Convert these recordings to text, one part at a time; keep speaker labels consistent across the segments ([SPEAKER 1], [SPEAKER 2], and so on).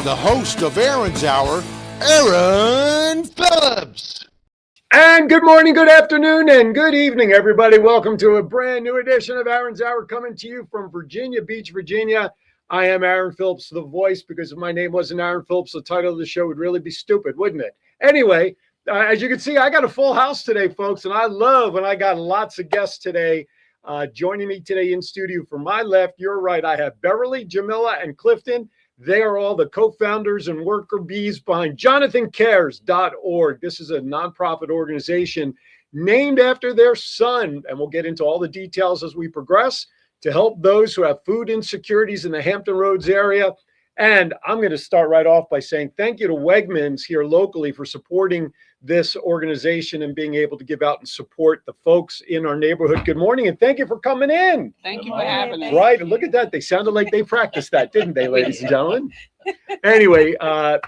[SPEAKER 1] the host of Aaron's Hour, Aaron Phillips.
[SPEAKER 2] And good morning, good afternoon, and good evening, everybody. Welcome to a brand new edition of Aaron's Hour, coming to you from Virginia Beach, Virginia. I am Aaron Phillips, the voice, because if my name wasn't Aaron Phillips, the title of the show would really be stupid, wouldn't it? Anyway, as you can see, I got a full house today, folks, and I love when I got lots of guests today. Joining me today in studio, from my left, your right, I have Beverly, Jamila, and Clifton. They are all the co-founders and worker bees behind JonathanCares.org. This is a nonprofit organization named after their son, and we'll get into all the details as we progress, to help those who have food insecurities in the Hampton Roads area. And I'm going to start right off by saying thank you to Wegmans here locally for supporting this organization and being able to give out and support the folks in our neighborhood. Good morning, and thank you for coming in.
[SPEAKER 3] Thank you for having us.
[SPEAKER 2] Right, look at that. They sounded like they practiced that, didn't they, ladies and gentlemen? Anyway,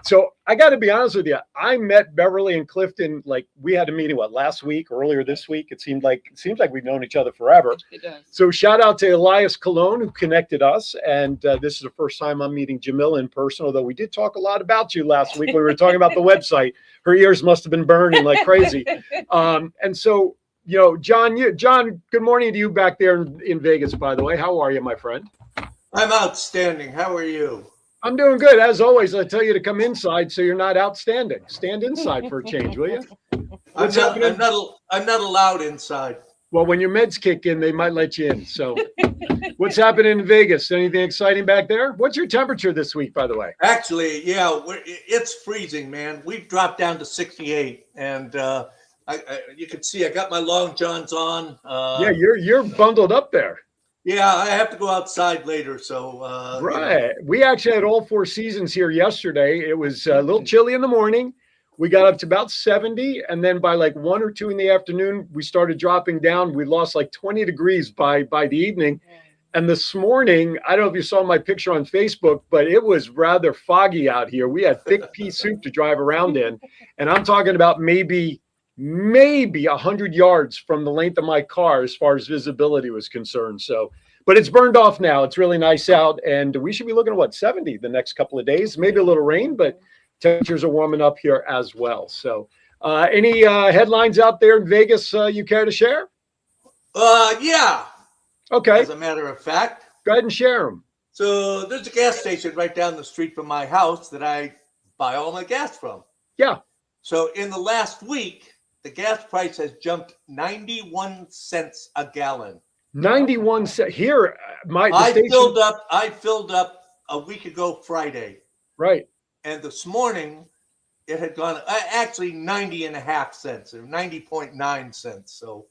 [SPEAKER 2] so I got to be honest with you. I met Beverly and Clifton, like we had a meeting, last week, earlier this week. It seems like we've known each other forever.
[SPEAKER 3] It does.
[SPEAKER 2] So shout out to Elias Colon, who connected us. And this is the first time I'm meeting Jamila in person, although we did talk a lot about you last week when we were talking about the website. Her ears must have been burning like crazy. And so, you know, John, good morning to you back there in Vegas, by the way. How are you, my friend?
[SPEAKER 4] I'm outstanding. How are you?
[SPEAKER 2] I'm doing good. As always, I tell you to come inside so you're not outstanding. Stand inside for a change, will you?
[SPEAKER 4] I'm not allowed inside.
[SPEAKER 2] Well, when your meds kick in, they might let you in. So what's happening in Vegas? Anything exciting back there? What's your temperature this week, by the way?
[SPEAKER 4] Actually, yeah, it's freezing, man. We've dropped down to 68, and you can see I got my long johns on.
[SPEAKER 2] Yeah, you're bundled up there.
[SPEAKER 4] Yeah, I have to go outside later. So
[SPEAKER 2] right,
[SPEAKER 4] you know.
[SPEAKER 2] We actually had all four seasons here yesterday. It was a little chilly in the morning. We got up to about 70, and then by like 1 or 2 in the afternoon, we started dropping down. We lost like 20 degrees by the evening. And this morning, I don't know if you saw my picture on Facebook, but it was rather foggy out here. We had thick pea soup to drive around in, and I'm talking about maybe 100 yards from the length of my car as far as visibility was concerned. So, but it's burned off now. It's really nice out, and we should be looking at 70 the next couple of days. Maybe a little rain, but temperatures are warming up here as well. So, any headlines out there in Vegas you care to share?
[SPEAKER 4] Yeah.
[SPEAKER 2] Okay.
[SPEAKER 4] As a matter of fact,
[SPEAKER 2] go ahead and share them.
[SPEAKER 4] So there's a gas station right down the street from my house that I buy all my gas from.
[SPEAKER 2] Yeah.
[SPEAKER 4] So in the last week, the gas price has jumped 91 cents a gallon.
[SPEAKER 2] 91 cents here.
[SPEAKER 4] I filled up a week ago Friday.
[SPEAKER 2] Right.
[SPEAKER 4] And this morning it had gone actually 90.5 cents or 90.9 cents. So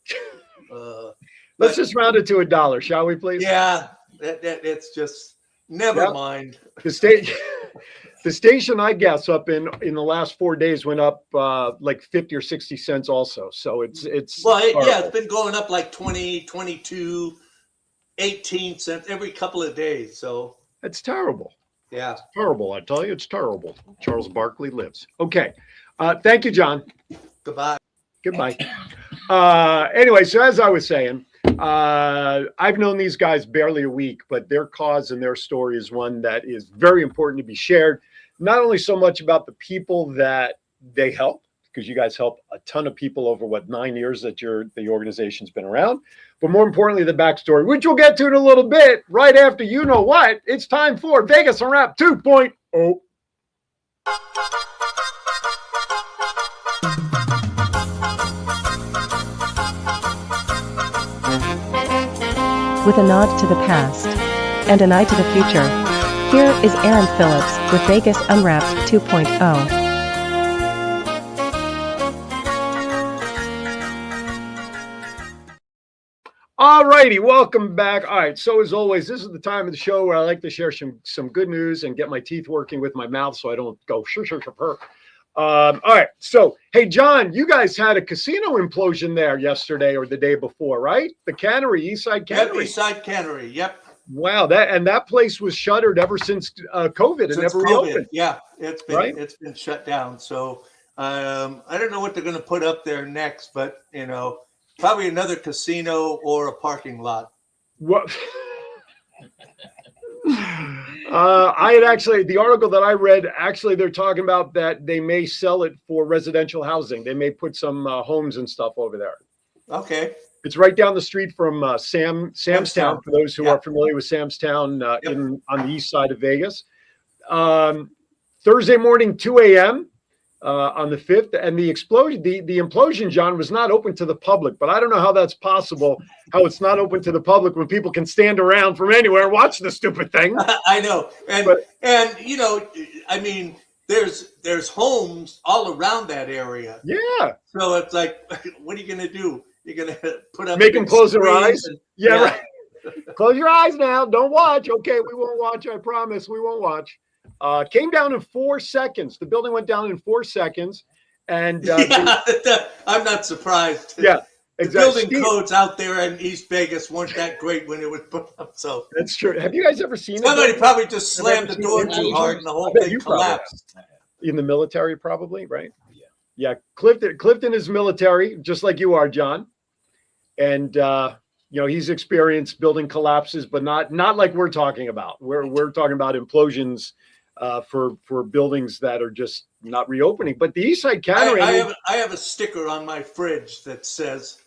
[SPEAKER 2] let's just round it to $1, shall we, please?
[SPEAKER 4] Yeah, it's just never mind.
[SPEAKER 2] The station I gas up in the last 4 days went up like 50 or 60 cents also. So it's
[SPEAKER 4] it's been going up like 20, 22, 18 cents every couple of days. So
[SPEAKER 2] it's terrible.
[SPEAKER 4] Yeah.
[SPEAKER 2] It's terrible. I tell you, it's terrible. Charles Barkley lives. Okay. Thank you, John.
[SPEAKER 4] Goodbye.
[SPEAKER 2] Goodbye. Anyway, so as I was saying, I've known these guys barely a week, but their cause and their story is one that is very important to be shared. Not only so much about the people that they help, because you guys help a ton of people over 9 years that the organization's been around, but more importantly, the backstory, which we'll get to in a little bit, right after you know what. It's time for Vegas Unwrapped 2.0.
[SPEAKER 5] With a nod to the past and an eye to the future, here is Aaron Phillips with Vegas Unwrapped 2.0.
[SPEAKER 2] All righty, welcome back. All right, so as always, this is the time of the show where I like to share some good news and get my teeth working with my mouth so I don't go shur. All right, so hey, John, you guys had a casino implosion there yesterday or the day before, right? The Cannery, Eastside Cannery.
[SPEAKER 4] Eastside Cannery, yep.
[SPEAKER 2] Wow, that place was shuttered ever since COVID. It never reopened.
[SPEAKER 4] Yeah, it's been shut down. So I don't know what they're going to put up there next, but probably another casino or a parking lot.
[SPEAKER 2] What? I had actually, the article that I read, actually, they're talking about that they may sell it for residential housing. They may put some homes and stuff over there.
[SPEAKER 4] Okay.
[SPEAKER 2] It's right down the street from Samstown, for those who
[SPEAKER 4] Yeah.
[SPEAKER 2] are familiar with Samstown
[SPEAKER 4] Yep.
[SPEAKER 2] on the east side of Vegas. Thursday morning, 2 a.m. On the 5th. And the explosion, the implosion, John, was not open to the public. But I don't know how that's possible, how it's not open to the public when people can stand around from anywhere and watch the stupid thing.
[SPEAKER 4] I know. And you know, I mean, there's homes all around that area.
[SPEAKER 2] Yeah.
[SPEAKER 4] So it's like, what are you going to do? You're going to put up
[SPEAKER 2] Make
[SPEAKER 4] big
[SPEAKER 2] them close their
[SPEAKER 4] screens
[SPEAKER 2] eyes?
[SPEAKER 4] and-
[SPEAKER 2] Yeah, right. Close your eyes now. Don't watch. Okay, we won't watch. I promise we won't watch. Came down in 4 seconds. The building went down in 4 seconds. And
[SPEAKER 4] I'm not surprised.
[SPEAKER 2] yeah,
[SPEAKER 4] The
[SPEAKER 2] exactly.
[SPEAKER 4] building codes out there in East Vegas weren't that great when it was put up. So
[SPEAKER 2] That's true. Have you guys ever seen
[SPEAKER 4] somebody
[SPEAKER 2] it?
[SPEAKER 4] probably just
[SPEAKER 2] Have you
[SPEAKER 4] slammed
[SPEAKER 2] ever
[SPEAKER 4] the
[SPEAKER 2] seen
[SPEAKER 4] door
[SPEAKER 2] it?
[SPEAKER 4] too hard and the whole
[SPEAKER 2] I bet
[SPEAKER 4] thing
[SPEAKER 2] you probably
[SPEAKER 4] collapsed.
[SPEAKER 2] In the military, probably, right? Yeah. Clifton is military, just like you are, John. And you know, he's experienced building collapses, but not like we're talking about. We're talking about implosions for buildings that are just not reopening. But the East Side Cannery,
[SPEAKER 4] I have a sticker on my fridge that says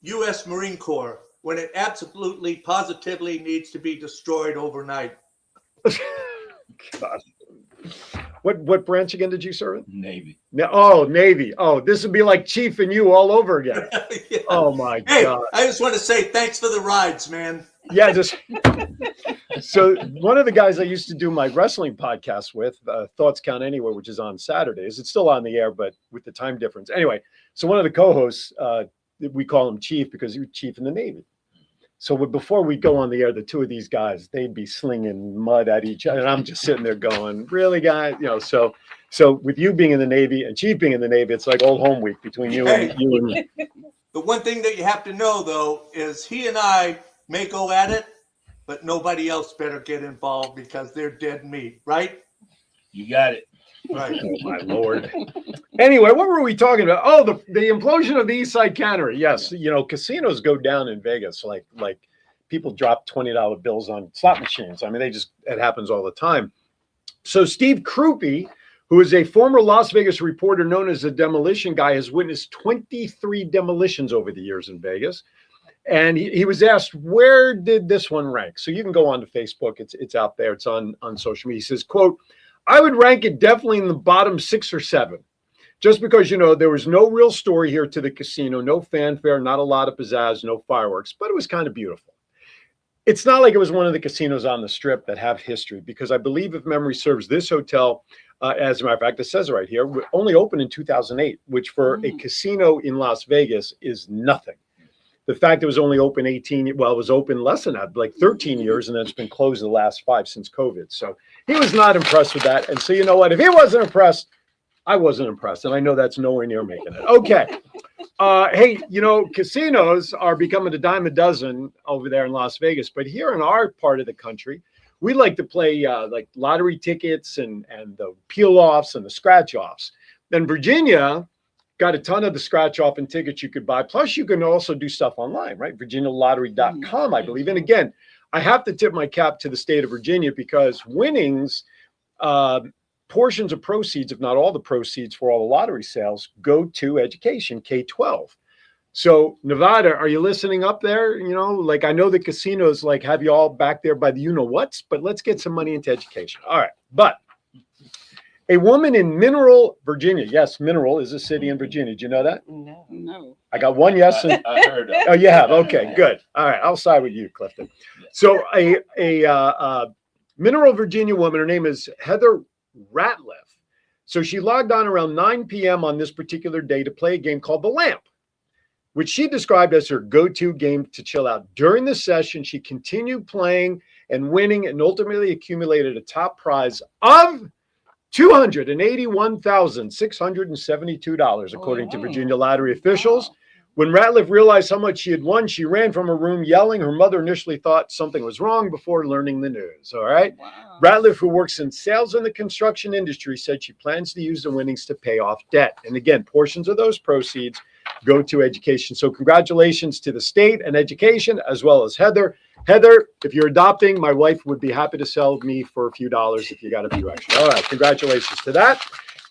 [SPEAKER 4] U.S. Marine Corps when it absolutely positively needs to be destroyed overnight.
[SPEAKER 2] God. What branch again did you serve in?
[SPEAKER 3] Navy.
[SPEAKER 2] Oh, Navy. Oh, this would be like Chief and you all over again.
[SPEAKER 4] Yeah.
[SPEAKER 2] Oh my
[SPEAKER 4] Hey,
[SPEAKER 2] God.
[SPEAKER 4] I just want to say thanks for the rides, man.
[SPEAKER 2] Yeah, just so one of the guys I used to do my wrestling podcast with, Thoughts Count Anywhere, which is on Saturdays. It's still on the air, but with the time difference. Anyway, so one of the co-hosts, we call him Chief because he was chief in the Navy. So before we go on the air, the two of these guys, they'd be slinging mud at each other. And I'm just sitting there going, really, guys? You know, so with you being in the Navy and Chief being in the Navy, it's like old home week between you and me.
[SPEAKER 4] The one thing that you have to know, though, is he and I may go at it, but nobody else better get involved because they're dead meat, right?
[SPEAKER 3] You got it.
[SPEAKER 4] Right.
[SPEAKER 2] Oh, my Lord. Anyway, what were we talking about? Oh, the implosion of the East Side Cannery. Yes, you know, casinos go down in Vegas. Like people drop $20 bills on slot machines. I mean, it happens all the time. So Steve Krupe, who is a former Las Vegas reporter known as the Demolition Guy, has witnessed 23 demolitions over the years in Vegas. And he was asked, where did this one rank? So you can go on to Facebook. It's out there. It's on social media. He says, quote, I would rank it definitely in the bottom 6 or 7, just because, you know, there was no real story here to the casino, no fanfare, not a lot of pizzazz, no fireworks, but it was kind of beautiful. It's not like it was one of the casinos on the Strip that have history, because I believe, if memory serves, this hotel, as a matter of fact, it says right here, only opened in 2008, which for a casino in Las Vegas is nothing. The fact it was only open it was open less than that, like 13 years, and then it's been closed the last 5 since COVID. So he was not impressed with that. And so, you know what? If he wasn't impressed, I wasn't impressed. And I know that's nowhere near making it. Okay. Hey, you know, casinos are becoming a dime a dozen over there in Las Vegas. But here in our part of the country, we like to play like lottery tickets and the peel-offs and the scratch-offs. Then Virginia got a ton of the scratch off and tickets you could buy. Plus, you can also do stuff online, right? VirginiaLottery.com, I believe. And again, I have to tip my cap to the state of Virginia, because winnings, portions of proceeds, if not all the proceeds for all the lottery sales, go to education, K-12. So Nevada, are you listening up there? You know, like, I know the casinos like have you all back there by the you-know-whats, but let's get some money into education. All right. But a woman in Mineral, Virginia. Yes, Mineral is a city in Virginia. Do you know that?
[SPEAKER 6] No.
[SPEAKER 2] I got one yes. And,
[SPEAKER 3] I heard of it.
[SPEAKER 2] oh, you have? Okay, good. All right, I'll side with you, Clifton. So a Mineral, Virginia woman, her name is Heather Ratliff. So she logged on around 9 p.m. on this particular day to play a game called The Lamp, which she described as her go-to game to chill out. During the session, she continued playing and winning, and ultimately accumulated a top prize of $281,672, according to Virginia lottery officials. When Ratliff realized how much she had won, she ran from her room yelling. Her mother initially thought something was wrong before learning the news. All right.
[SPEAKER 6] Wow.
[SPEAKER 2] Ratliff, who works in sales in the construction industry, said she plans to use the winnings to pay off debt. And again, portions of those proceeds go to education. So congratulations to the state and education, as well as Heather. Heather, if you're adopting, my wife would be happy to sell me for a few dollars if you got a few extra. All right, congratulations to that.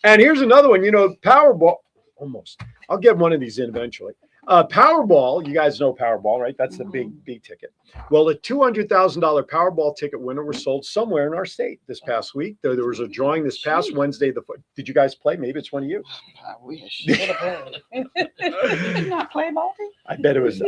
[SPEAKER 2] And here's another one, Powerball, almost. I'll get one of these in eventually. Powerball, you guys know Powerball, right? That's the big ticket. Well, a $200,000 Powerball ticket winner was sold somewhere in our state this past week. There was a drawing this past Wednesday. Did you guys play? Maybe it's one of you.
[SPEAKER 3] I wish. Did you not play, Baldy?
[SPEAKER 2] I bet it was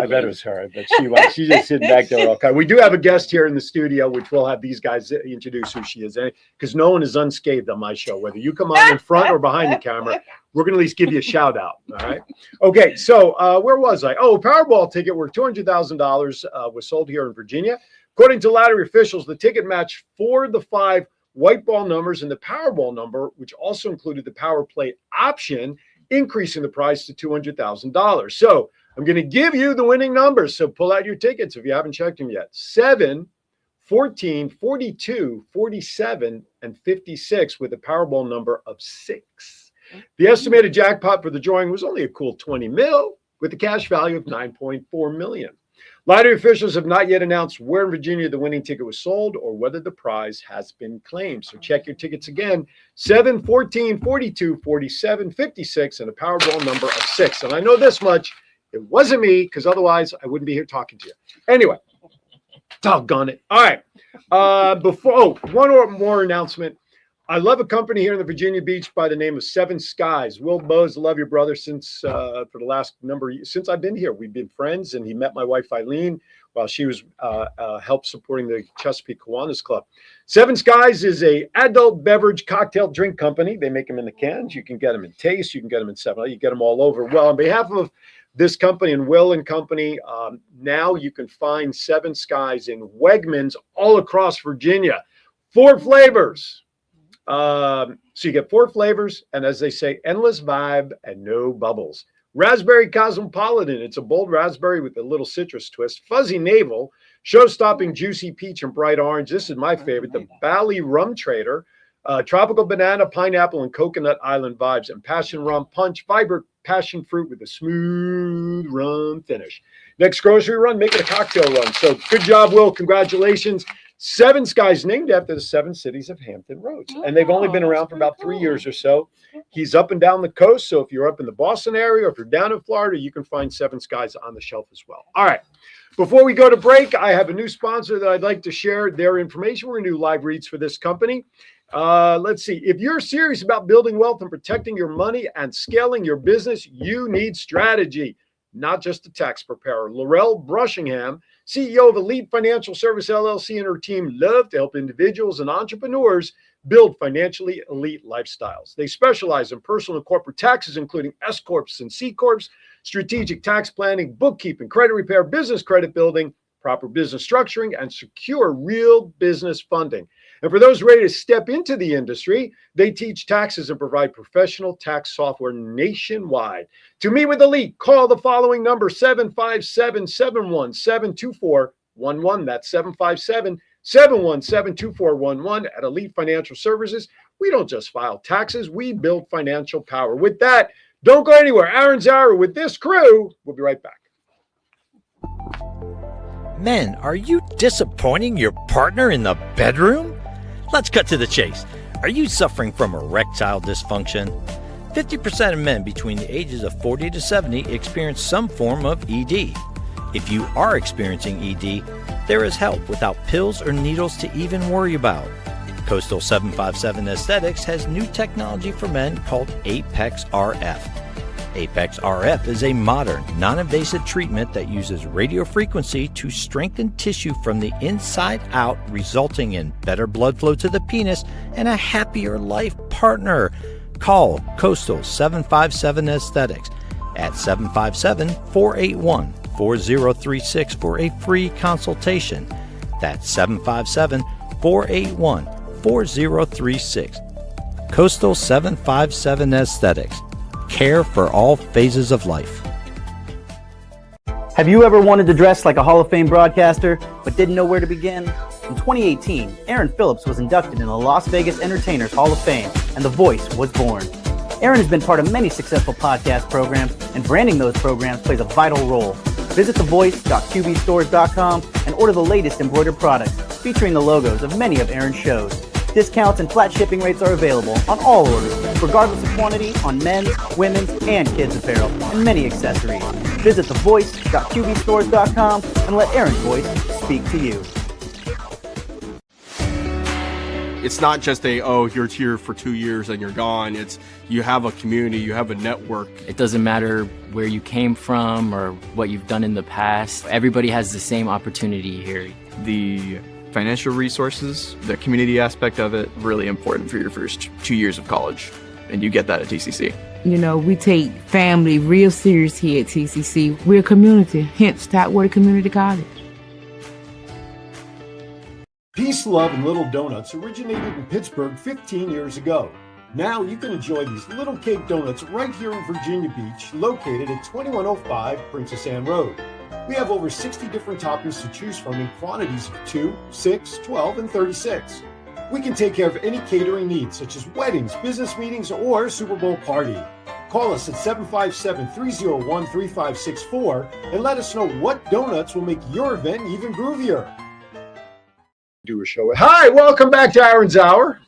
[SPEAKER 2] her, but she's just sitting back there. Okay. We do have a guest here in the studio, which we'll have these guys introduce who she is, because no one is unscathed on my show. Whether you come on in front or behind the camera, we're going to at least give you a shout out. All right. Okay. So where was I? Oh, Powerball ticket worth $200,000 was sold here in Virginia. According to lottery officials, the ticket matched 4 of the 5 white ball numbers and the Powerball number, which also included the Power Play option, increasing the price to $200,000. So I'm going to give you the winning numbers. So pull out your tickets if you haven't checked them yet. 7, 14, 42, 47, and 56 with a Powerball number of 6. The estimated jackpot for the drawing was only a cool 20 mil with a cash value of 9.4 million. Lottery officials have not yet announced where in Virginia the winning ticket was sold or whether the prize has been claimed. So check your tickets again. 7, 14, 42, 47, 56, and a Powerball number of 6. And I know this much. It wasn't me, because otherwise I wouldn't be here talking to you. Anyway, doggone it. All right. One more announcement. I love a company here in the Virginia Beach by the name of Seven Skies. Will Bowes, love your brother since for the last number of years. Since I've been here, we've been friends, and he met my wife Eileen while she was help supporting the Chesapeake Kiwanis Club. Seven Skies is a adult beverage cocktail drink company. They make them in the cans. You can get them in Taste. You can get them in 7-Up. You get them all over. Well, on behalf of this company and Will and Company, now you can find Seven Skies in Wegmans all across Virginia. 4 flavors. So you get 4 flavors, and as they say, endless vibe and no bubbles. Raspberry Cosmopolitan. It's a bold raspberry with a little citrus twist. Fuzzy Navel, show-stopping juicy peach and bright orange. This is my favorite. The Bali Rum Trader. Tropical banana, pineapple, and coconut island vibes. And Passion Rum Punch, vibrant passion fruit with a smooth rum finish. Next grocery run, make it a cocktail run. So good job, Will. Congratulations. Seven Skies, named after the 7 cities of Hampton Roads. And they've only been around for about 3 years or so. He's up and down the coast. So if you're up in the Boston area or if you're down in Florida, you can find Seven Skies on the shelf as well. All right. Before we go to break, I have a new sponsor that I'd like to share their information. We're going to do live reads for this company. Let's see. If you're serious about building wealth and protecting your money and scaling your business, you need strategy, not just a tax preparer. Laurel Brushingham, CEO of Elite Financial Service LLC, and her team love to help individuals and entrepreneurs build financially elite lifestyles. They specialize in personal and corporate taxes, including S Corps and C Corps, strategic tax planning, bookkeeping, credit repair, business credit building, proper business structuring, and secure real business funding. And for those ready to step into the industry, they teach taxes and provide professional tax software nationwide. To meet with Elite, call the following number, 757-717-2411. That's 757-717-2411 at Elite Financial Services. We don't just file taxes, we build financial power. With that, don't go anywhere. Aaron Zara with this crew. We'll be right back.
[SPEAKER 6] Men, are you disappointing your partner in the bedroom? Let's cut to the chase. Are you suffering from erectile dysfunction? 50% of men between the ages of 40 to 70 experience some form of ED. If you are experiencing ED, there is help without pills or needles to even worry about. Coastal 757 Aesthetics has new technology for men called Apex RF. Apex RF is a modern, non-invasive treatment that uses radio frequency to strengthen tissue from the inside out, resulting in better blood flow to the penis and a happier life partner. Call Coastal 757 Aesthetics at 757-481-4036 for a free consultation. That's 757-481-4036. Coastal 757 Aesthetics. Care for all phases of life.
[SPEAKER 7] Have you ever wanted to dress like a Hall of Fame broadcaster, but didn't know where to begin? In 2018, Aaron Phillips was inducted in the Las Vegas Entertainers Hall of Fame, and The Voice was born. Aaron has been part of many successful podcast programs, and branding those programs plays a vital role. Visit thevoice.qbstores.com and order the latest embroidered products featuring the logos of many of Aaron's shows. Discounts and flat shipping rates are available on all orders, regardless of quantity, on men's, women's, and kids' apparel, and many accessories. Visit thevoice.qbstores.com and let Aaron's voice speak to you.
[SPEAKER 8] It's not just you're here for 2 years and you're gone. It's you have a community, you have a network.
[SPEAKER 9] It doesn't matter where you came from or what you've done in the past. Everybody has the same opportunity here.
[SPEAKER 10] The financial resources, the community aspect of it, really important for your first 2 years of college. And you get that at TCC.
[SPEAKER 11] You know, we take family real serious here at TCC. We're a community, hence Topwater Community College.
[SPEAKER 2] Peace, Love, and Little Donuts originated in Pittsburgh 15 years ago. Now you can enjoy these little cake donuts right here in Virginia Beach, located at 2105 Princess Anne Road. We have over 60 different toppings to choose from in quantities of 2, 6, 12, and 36. We can take care of any catering needs, such as weddings, business meetings, or Super Bowl party. Call us at 757-301-3564 and let us know what donuts will make your event even groovier. Do a show. Hi, welcome back to Aaron's Hour.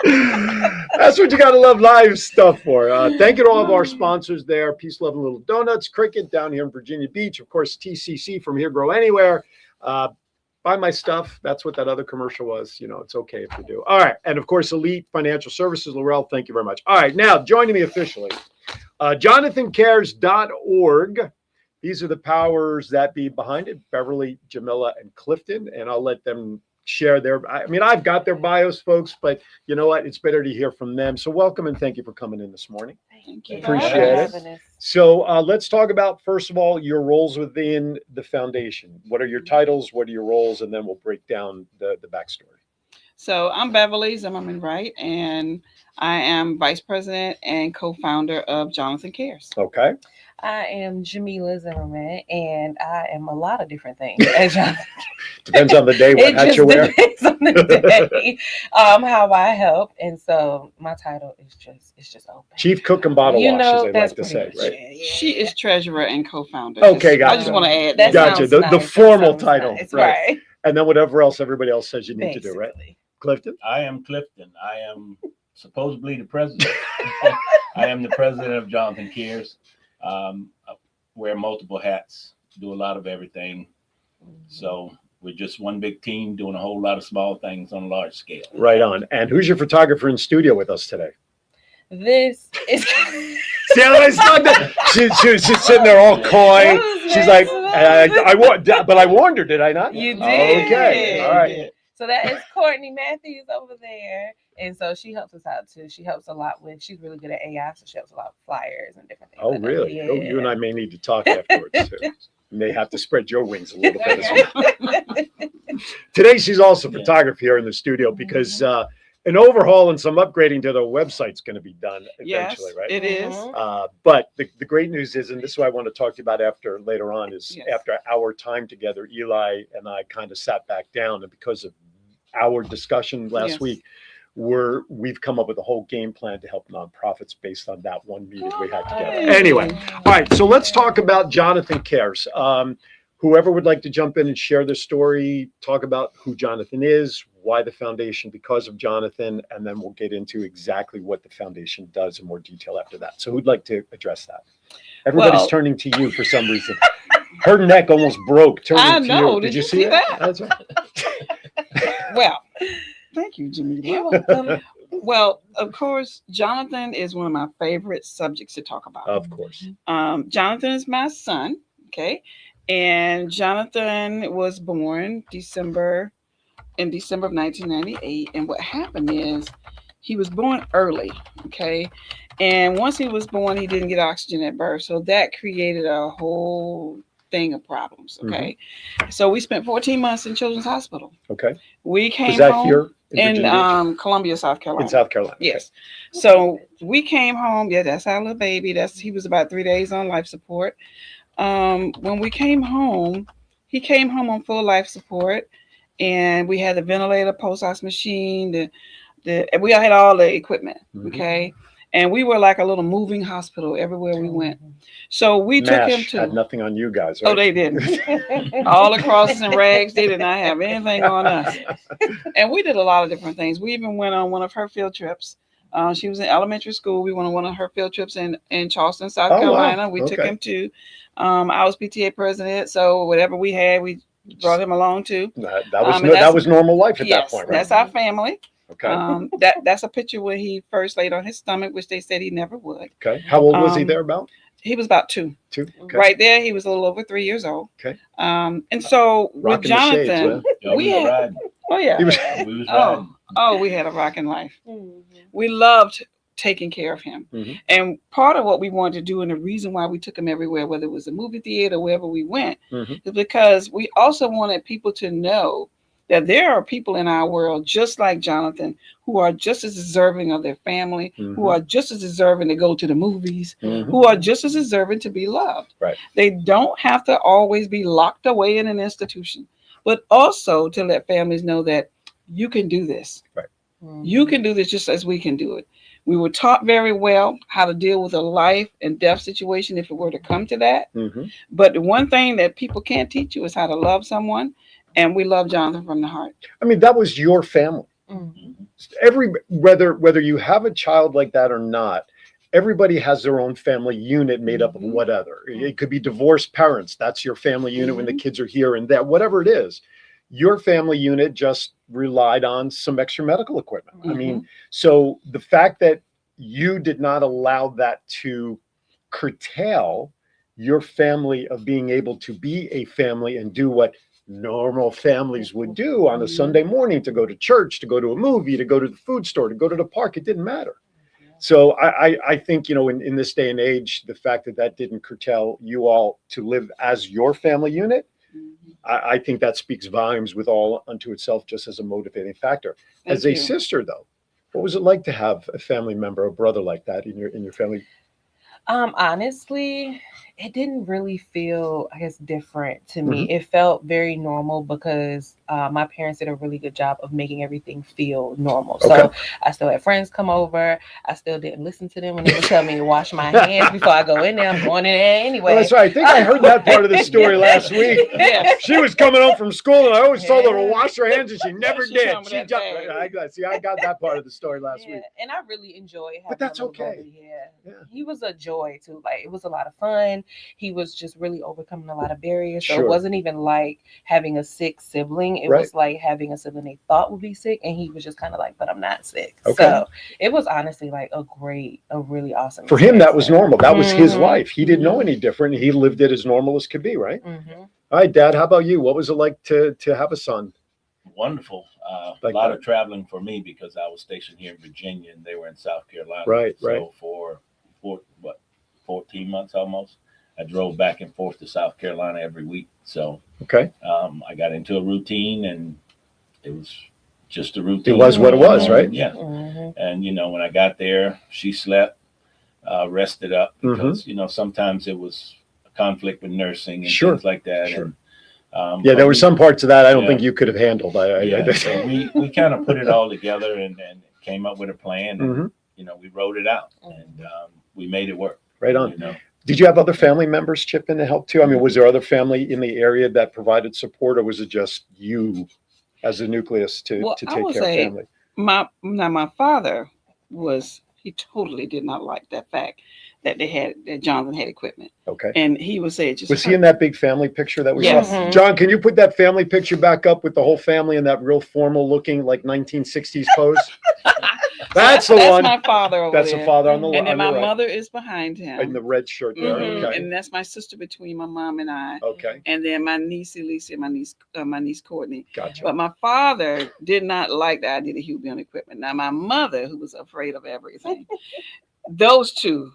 [SPEAKER 2] That's what you got to love live stuff for. Thank you to all of our sponsors there. Peace, Love, and Little Donuts, Cricket down here in Virginia Beach. Of course, TCC from Here Grow Anywhere. Buy my stuff. That's what that other commercial was. You know, it's okay if you do. All right. And of course, Elite Financial Services, Laurel. Thank you very much. All right. Now, joining me officially, JonathanCares.org. These are the powers that be behind it, Beverly, Jamila, and Clifton. And I'll let them share I've got their bios, folks, but you know what? It's better to hear from them. So welcome and thank you for coming in this morning.
[SPEAKER 3] Thank you.
[SPEAKER 2] Appreciate it. So let's talk about, first of all, your roles within the foundation. What are your titles? What are your roles? And then we'll break down the backstory.
[SPEAKER 3] So I'm Beverly Zimmerman Wright, and I am Vice President and co-founder of Jonathan Cares.
[SPEAKER 2] Okay.
[SPEAKER 12] I am Jamila Zimmerman, and I am a lot of different things.
[SPEAKER 2] Depends on the day, what hat you wear.
[SPEAKER 12] Depends on the day, how I help, and so my title is just open.
[SPEAKER 2] Chief Cook and Bottle Wash, as they like to say, right?
[SPEAKER 3] Yeah. She is treasurer and co-founder.
[SPEAKER 2] Okay, gotcha.
[SPEAKER 3] I just want to add
[SPEAKER 12] that.
[SPEAKER 2] Gotcha. The formal title,
[SPEAKER 12] nice. Right?
[SPEAKER 2] And then whatever else everybody else says you need
[SPEAKER 12] Basically.
[SPEAKER 2] to do, right? Clifton.
[SPEAKER 13] I am Clifton. I am supposedly the president. I am the president of Jonathan Cares. I wear multiple hats, do a lot of everything. So we're just one big team doing a whole lot of small things on a large scale.
[SPEAKER 2] Right on. And who's your photographer in studio with us today?
[SPEAKER 12] This is.
[SPEAKER 2] See how I stuck that? She's sitting there all coy. She's like, I warned her, did I not?
[SPEAKER 12] You did.
[SPEAKER 2] Okay. All right.
[SPEAKER 12] So that is Courtney Matthews over there. And so she helps us out too. She helps a lot she's really good at AI. So she helps a lot with flyers and different things.
[SPEAKER 2] Oh,
[SPEAKER 12] like
[SPEAKER 2] really?
[SPEAKER 12] Yeah.
[SPEAKER 2] Oh, you and I may need to talk afterwards too. You may have to spread your wings a little bit as well. Today, she's also a photographer here in the studio because an overhaul and some upgrading to the website's going to be done eventually,
[SPEAKER 3] yes,
[SPEAKER 2] right?
[SPEAKER 3] It is.
[SPEAKER 2] But the great news is, and this is what I want to talk to you about later on, is after our time together, Eli and I kind of sat back down, and because of our discussion last week, we've come up with a whole game plan to help nonprofits based on that one meeting we had together. Anyway, all right, so let's talk about Jonathan Cares. Whoever would like to jump in and share their story, talk about who Jonathan is, why the foundation, because of Jonathan, and then we'll get into exactly what the foundation does in more detail after that. So who'd like to address that? Everybody's turning to you for some reason. Her neck almost broke. Turning to you. Did you see that? That's right.
[SPEAKER 3] Well, thank you, Jimmy. You're welcome. Well, of course, Jonathan is one of my favorite subjects to talk about.
[SPEAKER 2] Of course.
[SPEAKER 3] Jonathan is my son, okay? And Jonathan was born in December of 1998. And what happened is he was born early, okay? And once he was born, he didn't get oxygen at birth. So that created a whole thing of problems, okay? Mm-hmm. So we spent 14 months in Children's Hospital.
[SPEAKER 2] Okay.
[SPEAKER 3] We came
[SPEAKER 2] Was that
[SPEAKER 3] home
[SPEAKER 2] here
[SPEAKER 3] in Columbia, South Carolina.
[SPEAKER 2] In South Carolina.
[SPEAKER 3] Yes. Okay. So we came home. Yeah, that's our little baby. He was about 3 days on life support. When we came home, he came home on full life support, and we had the ventilator, pulse ox machine, the And we had all the equipment.
[SPEAKER 2] Mhm.
[SPEAKER 3] Okay. And we were like a little moving hospital everywhere we went. So we took him
[SPEAKER 2] MASH
[SPEAKER 3] to.
[SPEAKER 2] had nothing on you guys,
[SPEAKER 3] Oh,
[SPEAKER 2] right?
[SPEAKER 3] they didn't. All the crosses and rags, they did not have anything on us. And we did a lot of different things. We even went on one of her field trips. She was in elementary school. We went on one of her field trips in Charleston, South
[SPEAKER 2] Oh, wow.
[SPEAKER 3] Carolina. We took
[SPEAKER 2] Okay.
[SPEAKER 3] him to. I was PTA president, so whatever we had, we brought him along to.
[SPEAKER 2] That was normal life at that point, right?
[SPEAKER 3] That's our family.
[SPEAKER 2] Okay.
[SPEAKER 3] That's a picture when he first laid on his stomach, which they said he never would.
[SPEAKER 2] Okay. How old was he there about?
[SPEAKER 3] He was about 2.
[SPEAKER 2] 2. Okay.
[SPEAKER 3] Right there, he was a little over 3 years old.
[SPEAKER 2] Okay.
[SPEAKER 3] And so with
[SPEAKER 2] Rocking the shades,
[SPEAKER 3] Jonathan,
[SPEAKER 13] Yeah,
[SPEAKER 3] we
[SPEAKER 13] we was
[SPEAKER 3] had,
[SPEAKER 13] riding.
[SPEAKER 3] oh yeah,
[SPEAKER 2] He was-
[SPEAKER 13] We was riding.
[SPEAKER 3] we had a rocking life. We loved taking care of him.
[SPEAKER 2] Mhm.
[SPEAKER 3] And part of what we wanted to do, and the reason why we took him everywhere, whether it was a movie theater, wherever we went,
[SPEAKER 2] Mhm.
[SPEAKER 3] is because we also wanted people to know that there are people in our world just like Jonathan who are just as deserving of their family, who
[SPEAKER 2] Mhm.
[SPEAKER 3] are just as deserving to go to the movies,
[SPEAKER 2] Mhm.
[SPEAKER 3] who are just as deserving to be loved.
[SPEAKER 2] Right.
[SPEAKER 3] They don't have to always be locked away in an institution, but also to let families know that you can do this.
[SPEAKER 2] Right.
[SPEAKER 3] You can do this just as we can do it. We were taught very well how to deal with a life and death situation if it were to come to that.
[SPEAKER 2] Mhm.
[SPEAKER 3] But the one thing that people can't teach you is how to love someone. And we love Jonathan from the heart.
[SPEAKER 2] I mean, that was your family. Whether you have a child like that or not, everybody has their own family unit made up of whatever. It could be divorced parents. That's your family unit when the kids are here and that, whatever it is. Your family unit just relied on some extra medical equipment. I mean, so the fact that you did not allow that to curtail your family of being able to be a family and do what normal families would do on a Sunday morning, to go to church, to go to a movie, to go to the food store, to go to the park, it didn't matter. So I think, you know, in this day and age, the fact that that didn't curtail you all to live as your family unit, I think that speaks volumes with all unto itself, just as a motivating factor. As a sister, though, what was it like to have a family member, a brother like that in your family?
[SPEAKER 12] Honestly, it didn't really feel, I guess, different to me.
[SPEAKER 2] Mhm.
[SPEAKER 12] It felt very normal because my parents did a really good job of making everything feel normal. So
[SPEAKER 2] Okay.
[SPEAKER 12] I still had friends come over. I still didn't listen to them when they would tell me to wash my hands before I go in there. I'm going in there anyway.
[SPEAKER 2] Well, that's right. I think I heard that part of the story last week.
[SPEAKER 3] Yeah.
[SPEAKER 2] She was coming home from school, and I always told her to wash her hands, and she never
[SPEAKER 3] She
[SPEAKER 2] did.
[SPEAKER 3] told me
[SPEAKER 2] She
[SPEAKER 3] that
[SPEAKER 2] jumped.
[SPEAKER 3] day.
[SPEAKER 2] I got that part of the story last
[SPEAKER 12] Yeah,
[SPEAKER 2] week.
[SPEAKER 12] and I really enjoyed having
[SPEAKER 2] But that's
[SPEAKER 12] a little
[SPEAKER 2] okay.
[SPEAKER 12] brother. Yeah. He was a joy too. Like, it was a lot of fun. He was just really overcoming a lot of barriers. So
[SPEAKER 2] Sure.
[SPEAKER 12] it wasn't even like having a sick sibling. It
[SPEAKER 2] Right.
[SPEAKER 12] was like having a sibling they thought would be sick, and he was just kind of like, but I'm not sick.
[SPEAKER 2] Okay.
[SPEAKER 12] So it was honestly like a really awesome
[SPEAKER 2] For him, that was normal. That was his
[SPEAKER 12] Mhm.
[SPEAKER 2] life. He didn't know any different. He lived it as normal as could be, right?
[SPEAKER 12] Mhm.
[SPEAKER 2] All right, Dad, how about you? What was it like to have a son?
[SPEAKER 13] Wonderful.
[SPEAKER 2] Like
[SPEAKER 13] a lot
[SPEAKER 2] that.
[SPEAKER 13] of traveling for me because I was stationed here in Virginia and they were in South Carolina.
[SPEAKER 2] Right,
[SPEAKER 13] so
[SPEAKER 2] right.
[SPEAKER 13] for 14 months almost, I drove back and forth to South Carolina every week. So
[SPEAKER 2] Okay.
[SPEAKER 13] I got into a routine, and it was just a routine.
[SPEAKER 2] It was what it was, right?
[SPEAKER 13] Yeah.
[SPEAKER 12] Mhm.
[SPEAKER 13] And, when I got there, she slept, rested up
[SPEAKER 2] Mm-hmm.
[SPEAKER 13] because, sometimes it was a conflict with nursing and
[SPEAKER 2] Sure.
[SPEAKER 13] things like that.
[SPEAKER 2] Sure.
[SPEAKER 13] And,
[SPEAKER 2] Yeah, there
[SPEAKER 13] but
[SPEAKER 2] were
[SPEAKER 13] we-
[SPEAKER 2] some parts of that I don't
[SPEAKER 13] Yeah.
[SPEAKER 2] think you could have handled.
[SPEAKER 13] so we kind of put it all together and came up with a plan, and
[SPEAKER 2] Mhm.
[SPEAKER 13] we wrote it out, and we made it work.
[SPEAKER 2] Right on.
[SPEAKER 13] You know?
[SPEAKER 2] Did you have other family members chip in to help too? I mean, was there other family in the area that provided support, or was it just you as a nucleus to
[SPEAKER 3] Well,
[SPEAKER 2] take
[SPEAKER 3] I
[SPEAKER 2] care
[SPEAKER 3] would
[SPEAKER 2] of
[SPEAKER 3] say
[SPEAKER 2] family?
[SPEAKER 3] my father he totally did not like that fact that Jonathan had equipment.
[SPEAKER 2] Okay.
[SPEAKER 3] And he would say it just
[SPEAKER 2] Was he in that big family picture that we
[SPEAKER 3] Yes.
[SPEAKER 2] saw?
[SPEAKER 3] Mhm.
[SPEAKER 2] John, can you put that family picture back up with the whole family in that real formal looking like 1960s pose? That's the one.
[SPEAKER 3] my father over
[SPEAKER 2] That's
[SPEAKER 3] there.
[SPEAKER 2] the father on the
[SPEAKER 3] And then
[SPEAKER 2] on
[SPEAKER 3] my
[SPEAKER 2] your right.
[SPEAKER 3] mother is behind him.
[SPEAKER 2] In the red shirt there.
[SPEAKER 3] Mhm.
[SPEAKER 2] Okay.
[SPEAKER 3] And that's my sister between my mom and I.
[SPEAKER 2] Okay.
[SPEAKER 3] And then my niece Elisa, my niece Courtney.
[SPEAKER 2] Gotcha.
[SPEAKER 3] But my father did not like the idea that he would be on equipment. Now my mother, who was afraid of everything, those two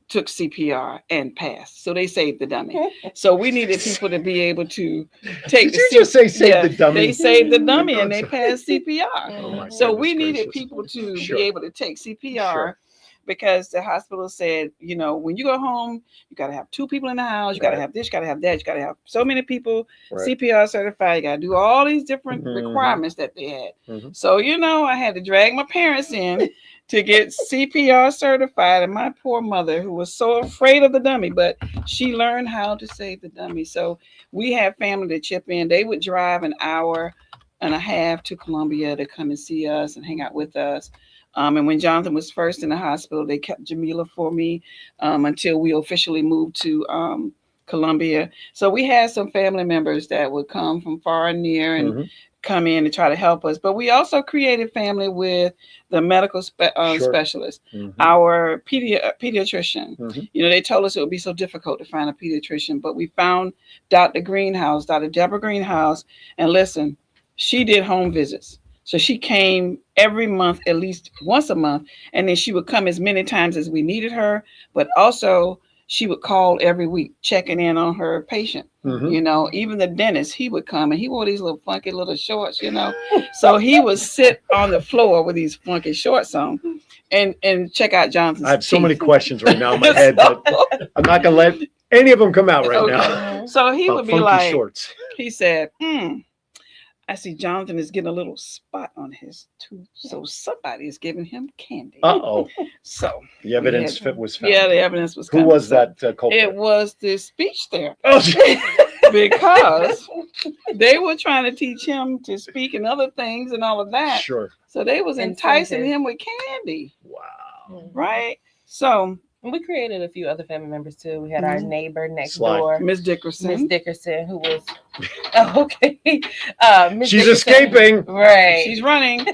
[SPEAKER 3] took CPR and passed. So they saved the dummy. So we needed people to be able to take
[SPEAKER 2] Did you just say save the dummy?
[SPEAKER 3] They saved the dummy and they passed CPR.
[SPEAKER 2] Oh my
[SPEAKER 3] So we
[SPEAKER 2] goodness
[SPEAKER 3] needed
[SPEAKER 2] gracious.
[SPEAKER 3] people to
[SPEAKER 2] Sure.
[SPEAKER 3] be able to take CPR.
[SPEAKER 2] Sure.
[SPEAKER 3] because the hospital said, you know, when you go home, you got to have 2 people in the house. You got to have this, you got to have that. You got to have so many people CPR certified. You got to do all these different requirements that they had. So, you know, I had to drag my parents in to get CPR certified. And my poor mother, who was so afraid of the dummy, but she learned how to save the dummy. So we had family to chip in. They would drive an hour and a half to Columbia to come and see us and hang out with us. And when Jonathan was first in the hospital, they kept Jamila for me until we officially moved to Columbia. So we had some family members that would come from far and near and come in and try to help us. But we also created family with the medical specialist, our pediatrician. You know, they told us it would be so difficult to find a pediatrician, but we found Dr. Greenhouse, Dr. Deborah Greenhouse. And listen, she did home visits. So she came every month, at least once a month, and then she would come as many times as we needed her. But also she would call every week, checking in on her patient. You know, even the dentist, he would come, and he wore these little funky little shorts, you know. So he would sit on the floor with these funky shorts on and check out Jonathan's
[SPEAKER 2] I have so
[SPEAKER 3] teeth.
[SPEAKER 2] many questions right now in my head, but I'm not going to let any of them come out right now.
[SPEAKER 3] So he
[SPEAKER 2] About
[SPEAKER 3] would be
[SPEAKER 2] funky
[SPEAKER 3] like,
[SPEAKER 2] shorts.
[SPEAKER 3] he said, I see Jonathan is getting a little spot on his tooth. So somebody is giving him candy.
[SPEAKER 2] Uh-oh.
[SPEAKER 3] So
[SPEAKER 2] The evidence was found.
[SPEAKER 3] Yeah, the evidence was
[SPEAKER 2] Who
[SPEAKER 3] found.
[SPEAKER 2] was that culprit?
[SPEAKER 3] It was the speech therapist.
[SPEAKER 2] Oh,
[SPEAKER 3] because they were trying to teach him to speak and other things and all of that.
[SPEAKER 2] Sure.
[SPEAKER 3] So they was enticing him with candy.
[SPEAKER 2] Wow.
[SPEAKER 3] Right? So
[SPEAKER 12] we created a few other family members too. We had our neighbor next
[SPEAKER 2] Slide.
[SPEAKER 12] door,
[SPEAKER 3] Miss Dickerson.
[SPEAKER 12] Who was okay. Miss
[SPEAKER 2] She's
[SPEAKER 12] Dickerson,
[SPEAKER 2] escaping.
[SPEAKER 12] Right.
[SPEAKER 3] She's running.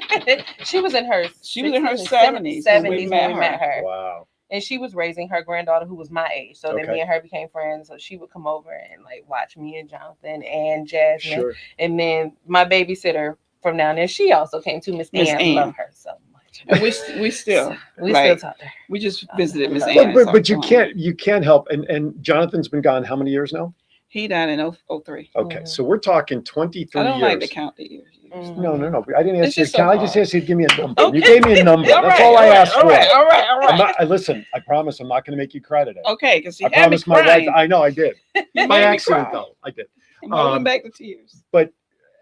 [SPEAKER 12] She was in her
[SPEAKER 3] 70s when we met her.
[SPEAKER 2] Wow.
[SPEAKER 12] And she was raising her granddaughter who was my age. So then me and her became friends. So she would come over and like watch me and Jonathan and Jasmine.
[SPEAKER 2] Sure.
[SPEAKER 12] And then my babysitter from down there, she also came to Miss Ann. I love her so much.
[SPEAKER 3] And we still
[SPEAKER 12] still talk to her.
[SPEAKER 3] We just visited Miss Ann.
[SPEAKER 2] But you can't help. And Jonathan's been gone how many years now?
[SPEAKER 3] He died in 03.
[SPEAKER 2] Okay, so we're talking 23
[SPEAKER 3] I don't
[SPEAKER 2] years.
[SPEAKER 3] like to count the years.
[SPEAKER 2] No. I didn't ask you.
[SPEAKER 3] It's just so
[SPEAKER 2] I just asked you to give me a number.
[SPEAKER 3] Okay.
[SPEAKER 2] You gave me a number.
[SPEAKER 3] All
[SPEAKER 2] That's
[SPEAKER 3] right,
[SPEAKER 2] all I asked
[SPEAKER 3] all
[SPEAKER 2] for.
[SPEAKER 3] right, all right.
[SPEAKER 2] I'm not, listen, I promise I'm not going to make you cry today.
[SPEAKER 3] Okay, because he
[SPEAKER 2] I
[SPEAKER 3] had me
[SPEAKER 2] promised my wife.
[SPEAKER 3] crying.
[SPEAKER 2] I know I did.
[SPEAKER 3] You
[SPEAKER 2] By
[SPEAKER 3] made me
[SPEAKER 2] accident,
[SPEAKER 3] cry.
[SPEAKER 2] though. I did.
[SPEAKER 3] I'm holding back the tears.
[SPEAKER 2] But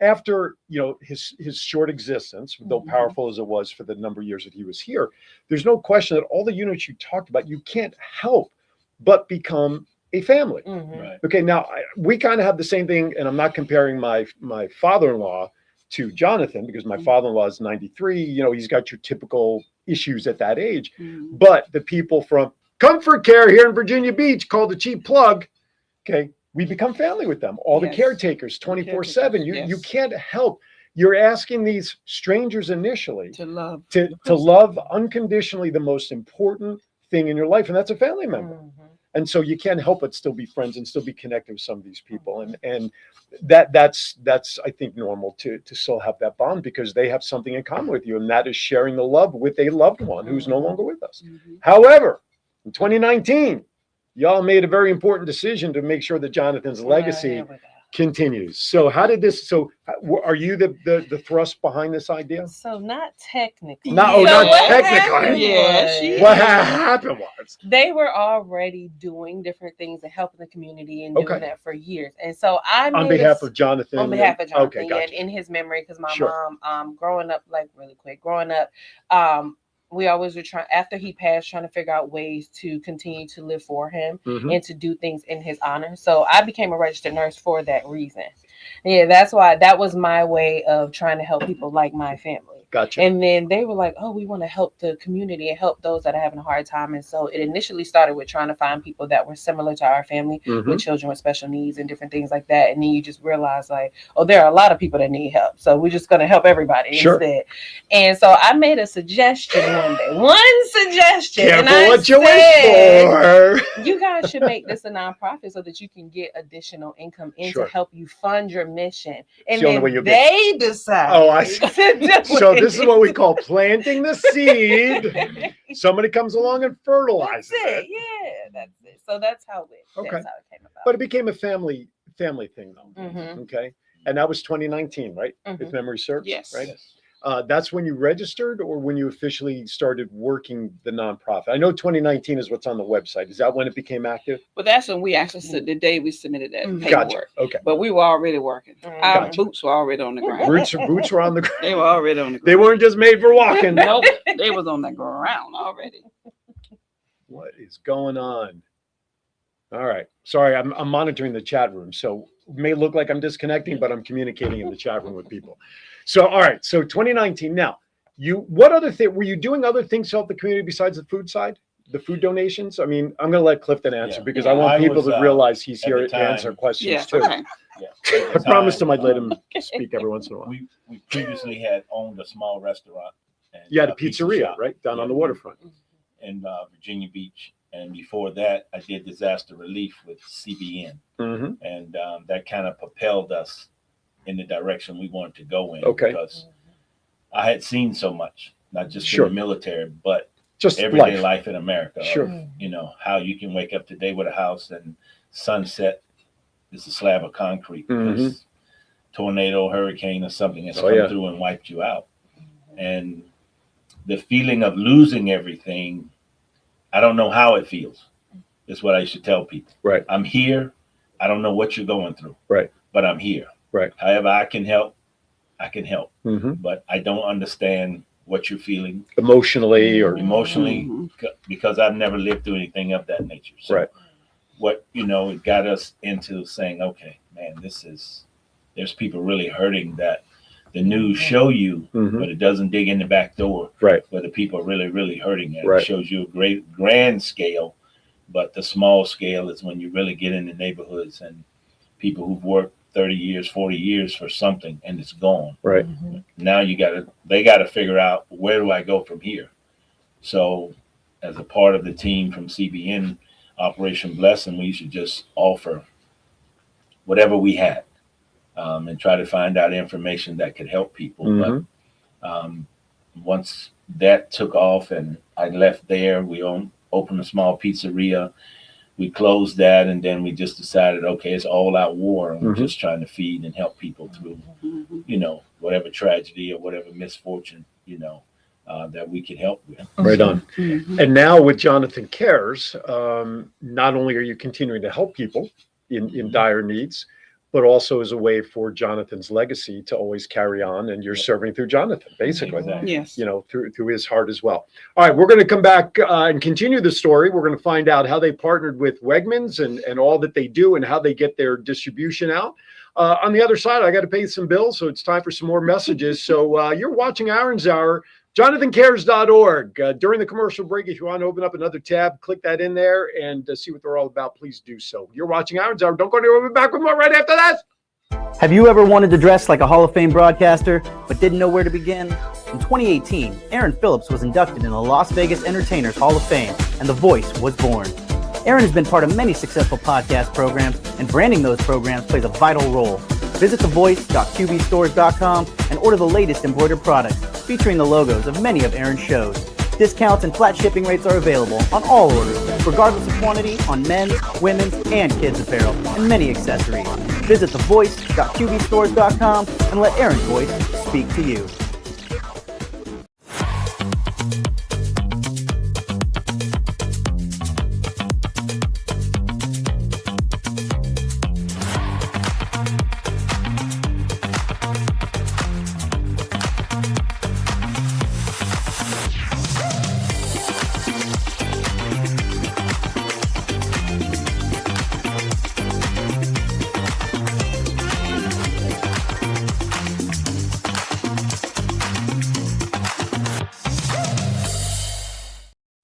[SPEAKER 2] after his short existence, though powerful as it was for the number of years that he was here, there's no question that all the units you talked about, you can't help but become a family.
[SPEAKER 13] Right.
[SPEAKER 2] Okay, now we kind of have the same thing, and I'm not comparing my father-in-law to Jonathan because my father-in-law is 93. You know, he's got your typical issues at that age. But the people from Comfort Care here in Virginia Beach, called the Cheap Plug, okay, we become family with them. All the caretakers, 24/7. You can't help. You're asking these strangers initially
[SPEAKER 3] to love
[SPEAKER 2] to love unconditionally the most important thing in your life, and that's a family member. And so you can't help but still be friends and still be connected with some of these people. And that's I think normal to still have that bond because they have something in common with you, and that is sharing the love with a loved one who's no longer with us. However, in 2019, y'all made a very important decision to make sure that Jonathan's legacy continues. So how did this? So are you the thrust behind this idea?
[SPEAKER 12] So not technically.
[SPEAKER 2] Not technically.
[SPEAKER 12] Yeah.
[SPEAKER 2] What happened was
[SPEAKER 12] they were already doing different things and helping the community and doing that for years. And so I
[SPEAKER 2] on behalf of Jonathan.
[SPEAKER 12] On behalf of Jonathan,
[SPEAKER 2] okay, gotcha.
[SPEAKER 12] and in his memory, because my
[SPEAKER 2] Sure.
[SPEAKER 12] mom, growing up, we always were trying, after he passed, trying to figure out ways to continue to live for him and to do things in his honor. So I became a registered nurse for that reason. Yeah, that's why that was my way of trying to help people like my family.
[SPEAKER 2] Gotcha.
[SPEAKER 12] And then they were like, oh, we want to help the community and help those that are having a hard time. And so it initially started with trying to find people that were similar to our family with children with special needs and different things like that. And then you just realize like, oh, there are a lot of people that need help. So we're just going to help everybody instead. And so I made a suggestion one day.
[SPEAKER 2] Careful
[SPEAKER 12] and I
[SPEAKER 2] what you wish for.
[SPEAKER 12] You guys should make this a nonprofit so that you can get additional income in to help you fund your mission. And
[SPEAKER 2] the only
[SPEAKER 12] then
[SPEAKER 2] way you'll
[SPEAKER 12] they decide.
[SPEAKER 2] Oh, I see. So this is what we call planting the seed. Somebody comes along and fertilizes it.
[SPEAKER 12] Yeah, that's it. So that's how it came about.
[SPEAKER 2] But it became a family thing, though. Okay, and that was 2019, right? If memory serves.
[SPEAKER 3] Yes.
[SPEAKER 2] Right. That's when you registered or when you officially started working the nonprofit? I know 2019 is what's on the website. Is that when it became active?
[SPEAKER 3] But that's when we actually said the day we submitted that paperwork.
[SPEAKER 2] Gotcha. Okay.
[SPEAKER 3] But we were already working. Our
[SPEAKER 2] Gotcha.
[SPEAKER 3] boots were already on the ground.
[SPEAKER 2] Boots were on the ground.
[SPEAKER 3] They were already on the ground.
[SPEAKER 2] They weren't just made for walking.
[SPEAKER 3] Nope, they was on the ground already.
[SPEAKER 2] What is going on? All right. Sorry, I'm monitoring the chat room. So it may look like I'm disconnecting, but I'm communicating in the chat room with people. So, all right. So 2019. Now, what other thing were you doing? Other things to help the community besides the food side, the food donations? I mean, I'm going to let Clifton answer because I want people to realize he's here to answer questions too.
[SPEAKER 3] Okay.
[SPEAKER 2] I promised him I'd let him speak every once in a while.
[SPEAKER 13] We previously had owned a small restaurant. And,
[SPEAKER 2] You had a
[SPEAKER 13] pizza
[SPEAKER 2] pizzeria,
[SPEAKER 13] shop,
[SPEAKER 2] right? Down on the waterfront.
[SPEAKER 13] in Virginia Beach. And before that, I did disaster relief with CBN.
[SPEAKER 2] Mm-hmm.
[SPEAKER 13] And that kind of propelled us in the direction we wanted to go in.
[SPEAKER 2] Okay.
[SPEAKER 13] Because I had seen so much, not just
[SPEAKER 2] Sure.
[SPEAKER 13] in the military, but
[SPEAKER 2] Just
[SPEAKER 13] everyday
[SPEAKER 2] life.
[SPEAKER 13] life in America.
[SPEAKER 2] Sure.
[SPEAKER 13] You know, how you can wake up today with a house and sunset is a slab of concrete because tornado, hurricane, or something has come through and wiped you out. And the feeling of losing everything, I don't know how it feels. Is what I should tell people.
[SPEAKER 2] Right.
[SPEAKER 13] I'm here. I don't know what you're going through.
[SPEAKER 2] Right.
[SPEAKER 13] But I'm here.
[SPEAKER 2] Right.
[SPEAKER 13] However I can help, I can help.
[SPEAKER 2] Mm-hmm.
[SPEAKER 13] But I don't understand what you're feeling
[SPEAKER 2] Emotionally or
[SPEAKER 13] emotionally because I've never lived through anything of that nature. So
[SPEAKER 2] Right.
[SPEAKER 13] what, it got us into saying, okay, man, there's people really hurting that the news show you, but it doesn't dig in the back door.
[SPEAKER 2] Right.
[SPEAKER 13] Where the people are really, really hurting at.
[SPEAKER 2] Right.
[SPEAKER 13] It shows you a great grand scale, but the small scale is when you really get in the neighborhoods and people who've worked 30 years, 40 years for something and it's gone.
[SPEAKER 2] Right.
[SPEAKER 13] Now they got to figure out, where do I go from here? So as a part of the team from CBN, Operation Blessing, we should just offer whatever we had and try to find out information that could help people. But once that took off and I left there, we opened a small pizzeria. We closed that, and then we just decided, okay, it's all out war, and we're just trying to feed and help people through, whatever tragedy or whatever misfortune, that we can help with.
[SPEAKER 2] Right on. And now with Jonathan Cares, not only are you continuing to help people in dire needs, but also as a way for Jonathan's legacy to always carry on, and you're serving through Jonathan, basically.
[SPEAKER 13] Exactly.
[SPEAKER 3] Yes.
[SPEAKER 2] Through his heart as well. All right, we're going to come back and continue the story. We're going to find out how they partnered with Wegmans and all that they do and how they get their distribution out. On the other side, I got to pay some bills, so it's time for some more messages. So you're watching Aaron's Hour. JonathanCares.org. During the commercial break, if you want to open up another tab, click that in there and see what they're all about. Please do so. You're watching Aaron's Hour. Don't go anywhere. We'll be back with more right after that.
[SPEAKER 7] Have you ever wanted to dress like a Hall of Fame broadcaster, but didn't know where to begin? In 2018, Aaron Phillips was inducted in the Las Vegas Entertainers Hall of Fame, and The Voice was born. Aaron has been part of many successful podcast programs, and branding those programs plays a vital role. Visit thevoice.qbstores.com and order the latest embroidered products featuring the logos of many of Aaron's shows. Discounts and flat shipping rates are available on all orders, regardless of quantity, on men's, women's, and kids' apparel, and many accessories. Visit thevoice.qbstores.com and let Aaron's voice speak to you.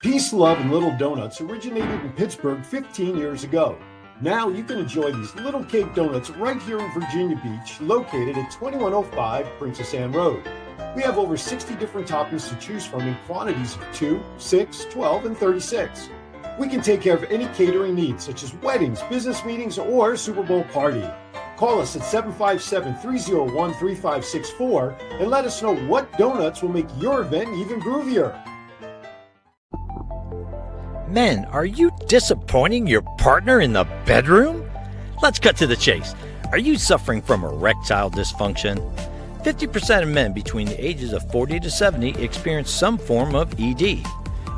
[SPEAKER 2] Peace, love, and little donuts originated in Pittsburgh 15 years ago. Now you can enjoy these little cake donuts right here in Virginia Beach, located at 2105 Princess Anne Road. We have over 60 different toppings to choose from in quantities of 2, 6, 12, and 36. We can take care of any catering needs, such as weddings, business meetings, or Super Bowl party. Call us at 757-301-3564 and let us know what donuts will make your event even groovier.
[SPEAKER 6] Men, are you disappointing your partner in the bedroom? Let's cut to the chase. Are you suffering from erectile dysfunction? 50% of men between the ages of 40 to 70 experience some form of ED.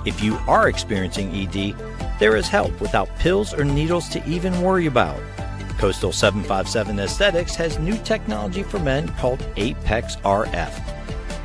[SPEAKER 6] If you are experiencing ED, there is help without pills or needles to even worry about. Coastal 757 Aesthetics has new technology for men called Apex RF.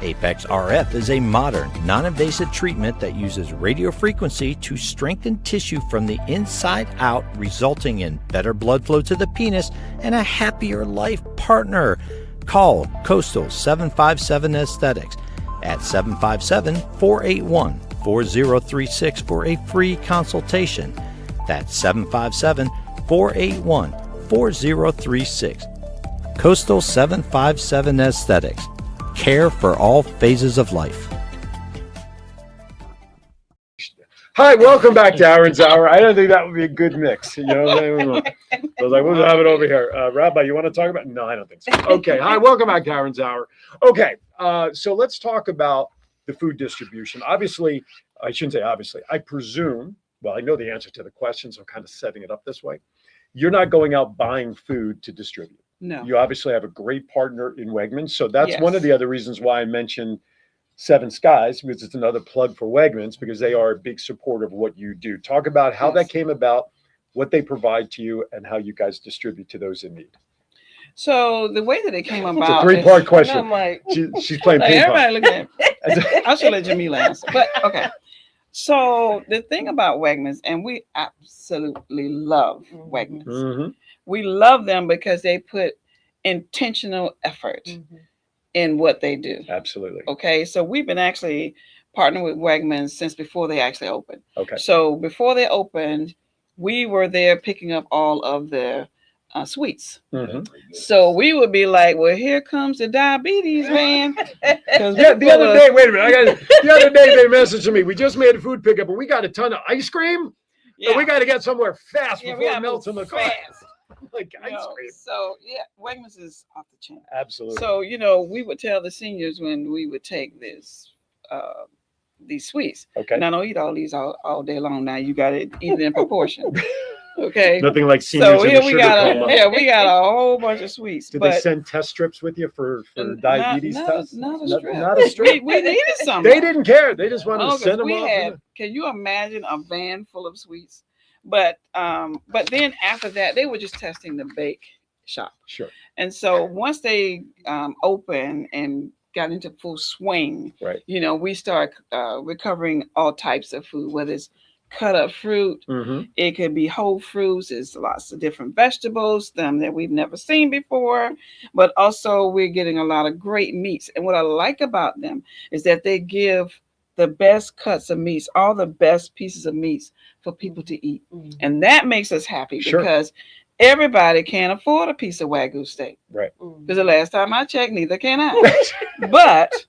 [SPEAKER 6] Apex RF is a modern, non-invasive treatment that uses radio frequency to strengthen tissue from the inside out, resulting in better blood flow to the penis and a happier life partner. Call Coastal 757 Aesthetics at 757-481-4036 for a free consultation. That's 757-481-4036. Coastal 757 Aesthetics. Care for all phases of life.
[SPEAKER 2] Hi, welcome back to Aaron's Hour. I don't think that would be a good mix. You know, I was like, we'll have it over here. Rabbi, you want to talk about? No, I don't think so. Okay. Hi, welcome back to Aaron's Hour. Okay, so let's talk about the food distribution. Obviously, I shouldn't say obviously. I presume, well, I know the answer to the question, so I'm kind of setting it up this way. You're not going out buying food to distribute.
[SPEAKER 3] No.
[SPEAKER 2] You obviously have a great partner in Wegmans. So that's one of the other reasons why I mentioned Seven Skies, because it's another plug for Wegmans, because they are a big supporter of what you do. Talk about how that came about, what they provide to you, and how you guys distribute to those in need.
[SPEAKER 3] So the way that it came about,
[SPEAKER 2] It's a three-part question.
[SPEAKER 3] I'm like,
[SPEAKER 2] she's playing
[SPEAKER 3] like,
[SPEAKER 2] ping pong.
[SPEAKER 3] everybody look at I should let Jamila answer. But okay. So the thing about Wegmans, and we absolutely love Wegmans.
[SPEAKER 2] Mm-hmm.
[SPEAKER 3] We love them because they put intentional effort in what they do.
[SPEAKER 2] Absolutely.
[SPEAKER 3] Okay. So we've been actually partnering with Wegmans since before they actually opened.
[SPEAKER 2] Okay.
[SPEAKER 3] So before they opened, we were there picking up all of the sweets. So we would be like, well, here comes the diabetes man.
[SPEAKER 2] Yeah, the other day, wait a minute. The other day they messaged me. We just made a food pickup and we got a ton of ice cream. Yeah. We got to get somewhere fast before it melts in the car. Like ice cream.
[SPEAKER 3] So yeah, Wegmans is off the chain.
[SPEAKER 2] Absolutely.
[SPEAKER 3] So we would tell the seniors when we would take these sweets.
[SPEAKER 2] Okay.
[SPEAKER 3] Now don't eat all these all day long. Now you got to eat it in proportion. Okay.
[SPEAKER 2] Nothing like seniors.
[SPEAKER 3] So here we got we got a whole bunch of sweets.
[SPEAKER 2] Did they send test strips with you for diabetes tests?
[SPEAKER 3] Not a strip.
[SPEAKER 2] Not a strip.
[SPEAKER 3] We needed some.
[SPEAKER 2] They didn't care. They just wanted to send them off.
[SPEAKER 3] Can you imagine a van full of sweets? But then after that, they were just testing the bake shop.
[SPEAKER 2] Sure.
[SPEAKER 3] And so once they opened and got into full swing,
[SPEAKER 2] right?
[SPEAKER 3] We start recovering all types of food, whether it's cut up fruit, it could be whole fruits. There's lots of different vegetables, them that we've never seen before. But also we're getting a lot of great meats. And what I like about them is that they give the best cuts of meats, all the best pieces of meats for people to eat. And that makes us happy because everybody can't afford a piece of Wagyu steak.
[SPEAKER 2] Right.
[SPEAKER 3] Because the last time I checked, neither can I. But